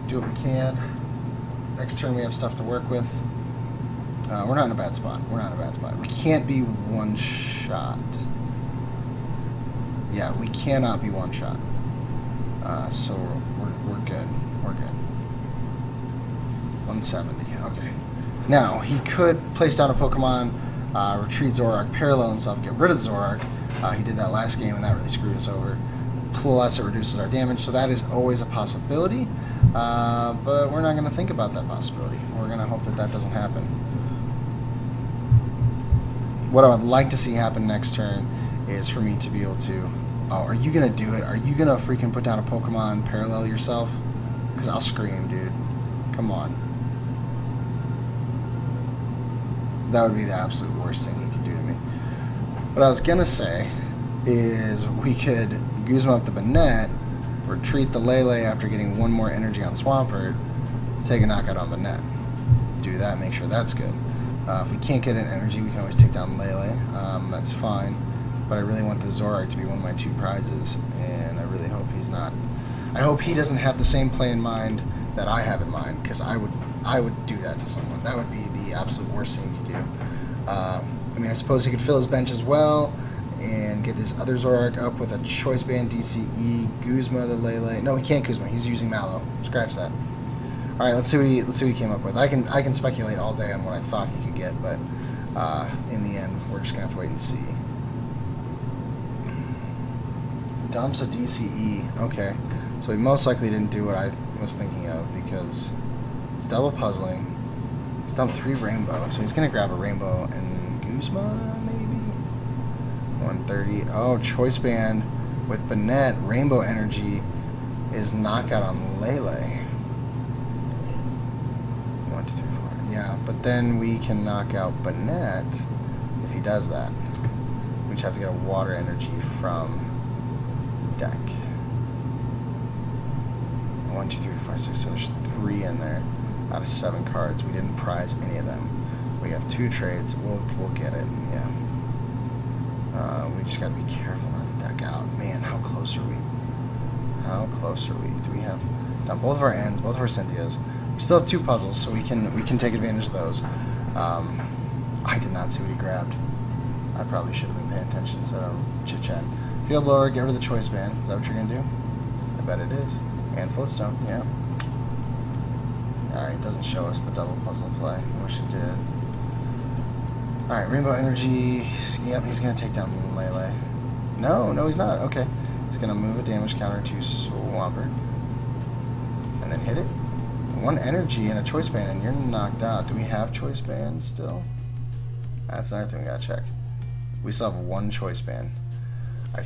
do what we can. Next turn, we have stuff to work with. We're not in a bad spot. We're not in a bad spot. We can't be one shot. Yeah, we cannot be one shot. So we're good. We're good. 170. Okay. Now, he could place down a Pokemon, retreat Zoroark, parallel himself, get rid of the Zoroark. He did that last game, and that really screwed us over. Plus, it reduces our damage, so that is always a possibility. But we're not going to think about that possibility. We're going to hope that that doesn't happen. What I would like to see happen next turn is for me to be able to... Oh, are you going to do it? Are you going to freaking put down a Pokemon, parallel yourself? Because I'll scream, dude. Come on. That would be the absolute worst thing you could do to me. What I was going to say is we could Guzma up the Banette, retreat the Lele after getting one more energy on Swampert, take a knockout on Banette. Do that, make sure that's good. If we can't get an energy, we can always take down Lele. That's fine. But I really want the Zoroark to be one of my two prizes, and I really hope he's not. I hope he doesn't have the same play in mind that I have in mind, because I would do that to someone. That would be the absolute worst thing you could do. I mean, I suppose he could fill his bench as well and get his other Zoroark up with a Choice Band DCE, Guzma the Lele. No, he can't Guzma. He's using Mallow. Scratch that. All right, let's see what he came up with. I can speculate all day on what I thought he could get, but in the end, we're just gonna have to wait and see. Dumps a DCE. Okay, so he most likely didn't do what I was thinking of because he's double puzzling. He's dumped 3 Rainbow, so he's gonna grab a Rainbow and Guzma maybe. 130. Oh, Choice Band with Banette. Rainbow Energy is knockout on Lele. 1, 2, 3, 4. Yeah, but then we can knock out Banette if he does that. We just have to get a Water Energy from deck. 1, 2, 3, 4, 6. So there's 3 in there out of 7 cards. We didn't prize any of them. We have 2 trades. We'll get it. Yeah. We just gotta be careful not to deck out. Man, how close are we? How close are we? Do we have done both of our ends, both of our Cynthias? We still have 2 puzzles, so we can take advantage of those. I did not see what he grabbed. I probably should have been paying attention instead of chit chat. Field Blower, get rid of the Choice Band. Is that what you're gonna do? I bet it is. And Floatstone, yeah. Alright, doesn't show us the double puzzle play. I wish it did. Alright, Rainbow Energy. Yep, he's going to take down Lele. No, he's not. Okay. He's going to move a damage counter to Swampert. And then hit it. 1 energy and a Choice Band, and you're knocked out. Do we have Choice Band still? That's another thing we got to check. We still have 1 Choice Band. I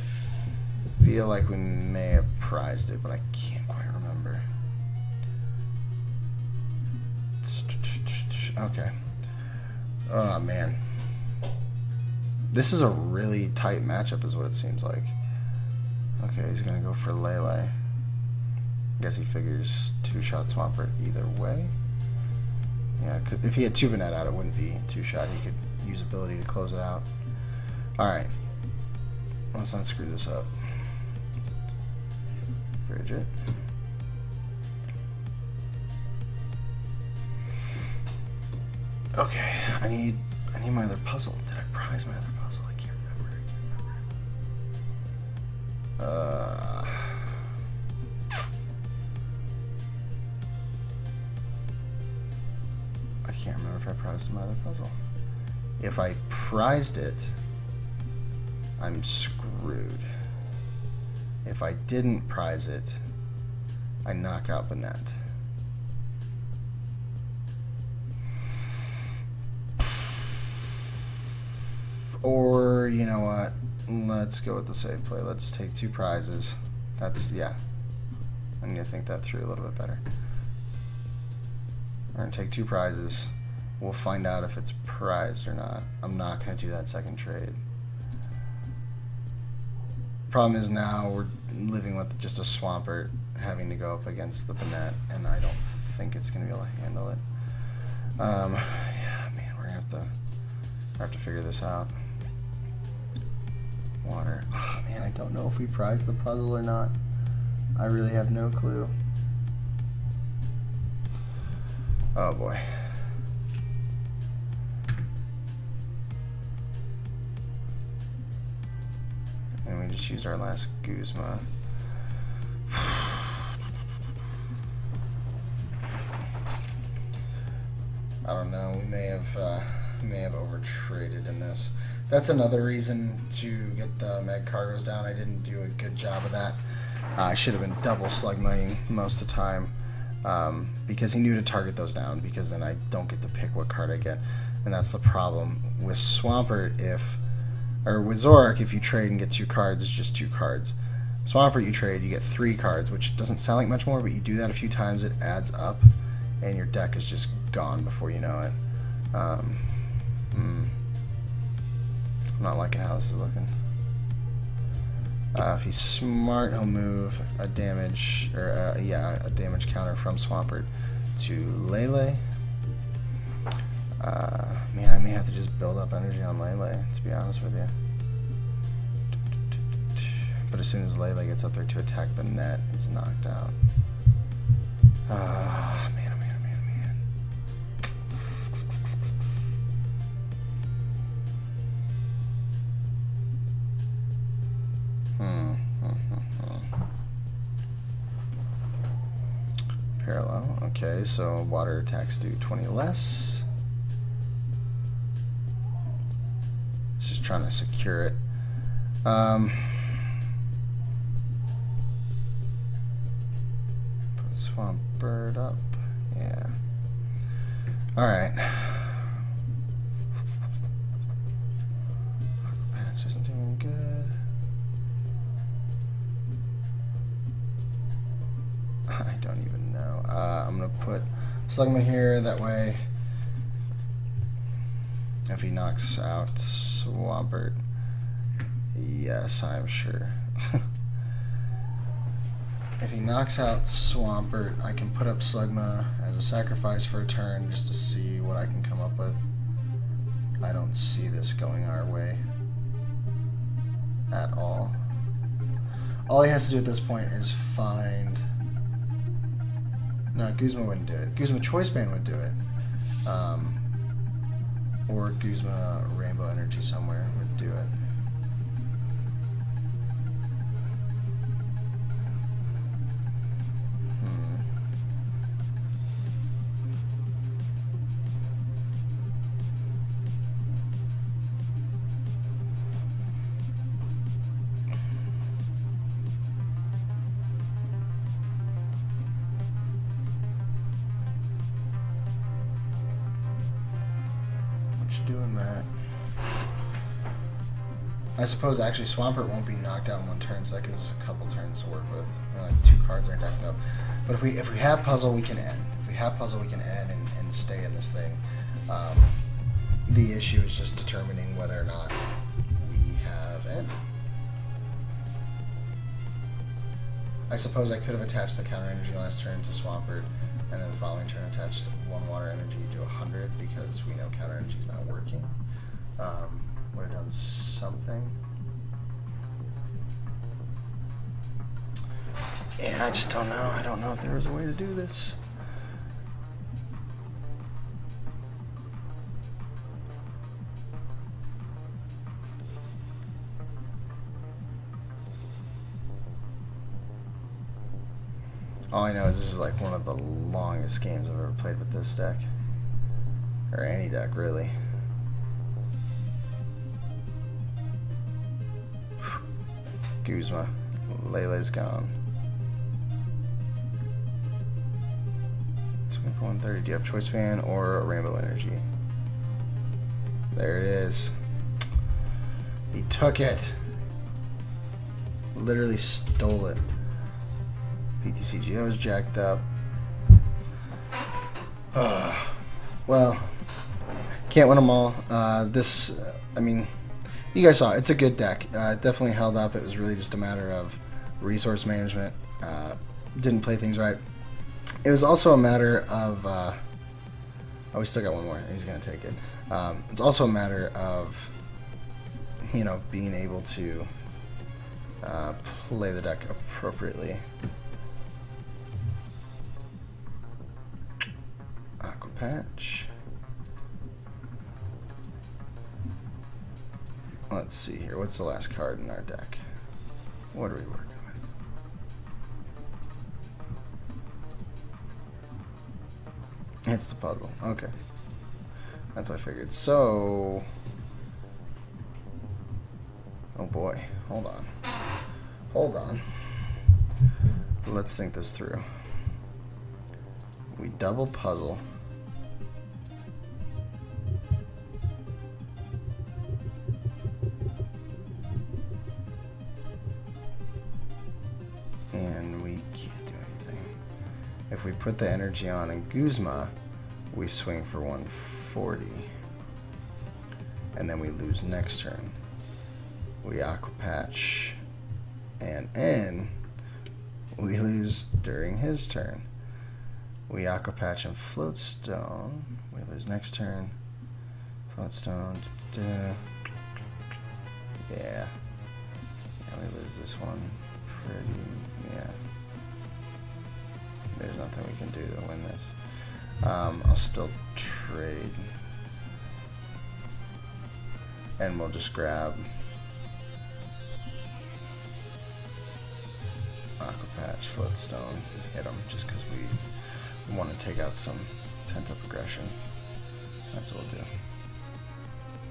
feel like we may have prized it, but I can't quite remember. Okay. Oh, man. This is a really tight matchup is what it seems like. Okay, he's going to go for Lele. I guess he figures 2-shot Swampert either way. Yeah, if he had 2 Banette out, it wouldn't be 2-shot. He could use ability to close it out. Alright. Let's not screw this up. Bridget. Okay, I need my other puzzle. Did I prize my other puzzle? I can't remember. can't remember if I prized my other puzzle. If I prized it, I'm screwed. If I didn't prize it, I knock out Banette. Or, you know what? Let's go with the safe play. Let's take 2 prizes. That's, yeah. I need to think that through a little bit better. We're going to take 2 prizes. We'll find out if it's prized or not. I'm not going to do that second trade. Problem is now we're living with just a Swampert having to go up against the Banette, and I don't think it's going to be able to handle it. Yeah, man, we're going to have to figure this out. Water. Oh, man, I don't know if we prize the puzzle or not. I really have no clue. Oh, boy. And we just used our last Guzma. I don't know. We may have overtraded in this. That's another reason to get the Meg cargoes down. I didn't do a good job of that. I should have been double slugmaying most of the time because he knew to target those down, because then I don't get to pick what card I get. And that's the problem with Swampert. With Zorak, if you trade and get 2 cards, it's just 2 cards. Swampert, you trade, you get 3 cards, which doesn't sound like much more, but you do that a few times, it adds up, and your deck is just gone before you know it. I'm not liking how this is looking. If he's smart, he'll move a damage, or a damage counter from Swampert to Lele. Man, I may have to just build up energy on Lele, to be honest with you. But as soon as Lele gets up there to attack Banette, he's knocked out. Man, oh man, oh man, oh man. Parallel. Okay, so water attacks do 20 less. Just trying to secure it. Put Swampert up. Yeah. Alright. Patch isn't doing good. I don't even know. I'm going to put Slugma here, that way if he knocks out Swampert, yes, I'm sure. If he knocks out Swampert, I can put up Slugma as a sacrifice for a turn just to see what I can come up with. I don't see this going our way at all. All he has to do at this point is find... No, Guzma wouldn't do it. Guzma Choice Band would do it. Or Guzma Rainbow Energy somewhere would do it. Doing that. I suppose actually Swampert won't be knocked out in 1 turn, so that gives us a couple turns to work with. Like 2 cards are decked up. But if we have puzzle, we can end. If we have puzzle, we can end and stay in this thing. The issue is just determining whether or not we have end. I suppose I could have attached the counter energy last turn to Swampert, and then the following turn attached 1 water energy to 100 because we know counter energy is not working. Would have done something. Yeah, I just don't know. I don't know if there was a way to do this. All I know is this is like one of the longest games I've ever played with this deck. or any deck really. Guzma, Lele's gone. Swing for 130. Do you have Choice Band or Rainbow Energy? There it is. He took it. Literally stole it. PTCGO is jacked up. Well, can't win them all. I mean, you guys saw it's a good deck. It definitely held up. It was really just a matter of resource management. Didn't play things right. It was also a matter of. Oh, we still got one more. He's gonna take it. It's also a matter of, you know, being able to play the deck appropriately. Aqua Patch. Let's see here. What's the last card in our deck? What are we working with? It's the puzzle. Okay. That's what I figured. So... oh boy. Hold on. Hold on. Let's think this through. We double puzzle. And we can't do anything. If we put the energy on in Guzma, we swing for 140. And then we lose next turn. We Aqua Patch. And N, we lose during his turn. We Aqua Patch and Floatstone. We lose next turn. Floatstone. Yeah. We lose this one. Yeah. There's nothing we can do to win this. I'll still trade. And we'll just grab Aqua Patch, Floatstone, hit them just because we want to take out some pent-up aggression. That's what we'll do.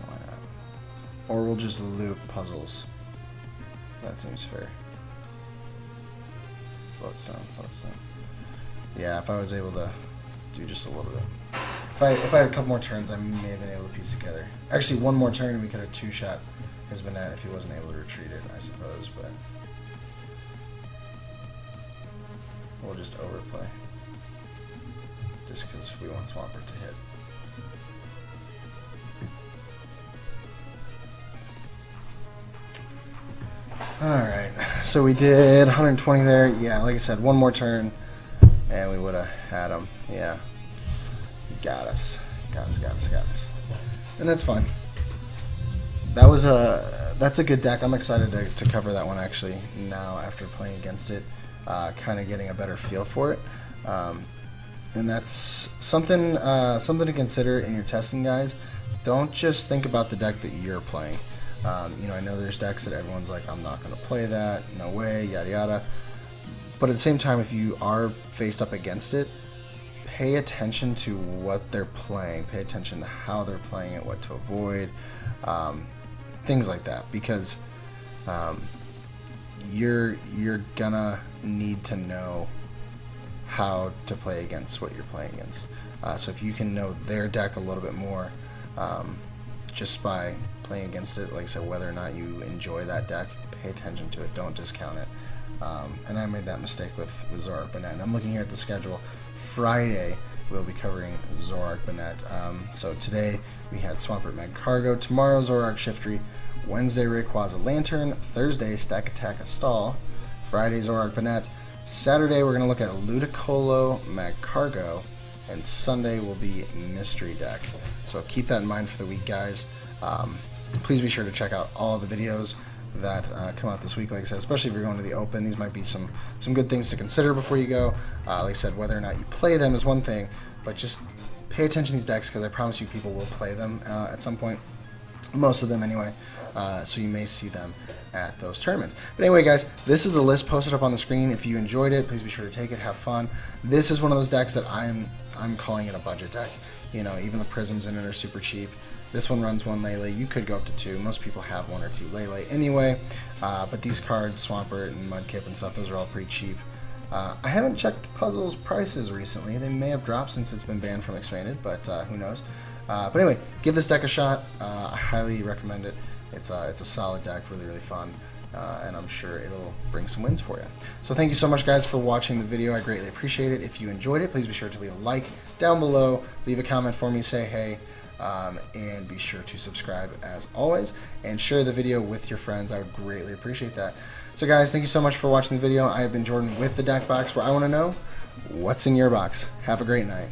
Why not? Or we'll just loop puzzles. That seems fair. Floatstone, Floatstone. Yeah, if I was able to do just a little bit. If I had a couple more turns, I may have been able to piece together. Actually, one more turn and we could have two-shot his Banette if he wasn't able to retreat it, I suppose, but we'll just overplay. Just because we want Swampert to hit. Alright, so we did 120 there. Yeah, like I said, one more turn and we would have had him. Yeah. Got us. Got us. And that's fine. That's a good deck. I'm excited to cover that one actually now after playing against it. Kind of getting a better feel for it. And that's something to consider in your testing, guys. Don't just think about the deck that you're playing. You know, I know there's decks that everyone's like, I'm not going to play that, no way, yada yada. But at the same time, if you are faced up against it, pay attention to what they're playing. Pay attention to how they're playing it, what to avoid, things like that. Because you're gonna need to know how to play against what you're playing against. So if you can know their deck a little bit more, just by playing against it, like I said, whether or not you enjoy that deck, pay attention to it. Don't discount it. And I made that mistake with Zoroark Banette. I'm looking here at the schedule. Friday we'll be covering Zoroark Banette. So today we had Swampert Magcargo. Tomorrow Zoroark Shiftry. Wednesday Rayquaza Lantern. Thursday Stack Attack a Stall. Friday Zoroark Banette. Saturday we're going to look at Ludicolo Magcargo. And Sunday will be Mystery Deck. So keep that in mind for the week, guys. Please be sure to check out all the videos that come out this week. Like I said, especially if you're going to the Open, these might be some good things to consider before you go. Like I said, whether or not you play them is one thing, but just pay attention to these decks because I promise you people will play them at some point. Most of them anyway. So you may see them at those tournaments. But anyway, guys, this is the list posted up on the screen. If you enjoyed it, please be sure to take it, have fun. This is one of those decks that I'm I'm calling it a budget deck. You know, even the prisms in it are super cheap. This one runs 1 Lele. You could go up to 2. Most people have 1 or 2 Lele anyway. But these cards, Swampert and Mudkip and stuff, those are all pretty cheap. I haven't checked Puzzle's prices recently. They may have dropped since it's been banned from Expanded, but who knows. But anyway, give this deck a shot. I highly recommend it. It's a solid deck, really, really fun. And I'm sure it'll bring some wins for you. So thank you so much, guys, for watching the video. I greatly appreciate it. If you enjoyed it, please be sure to leave a like down below. Leave a comment for me, say hey, and be sure to subscribe as always. And share the video with your friends. I would greatly appreciate that. So guys, thank you so much for watching the video. I have been Jordan with the Deck Box, where I want to know what's in your box. Have a great night.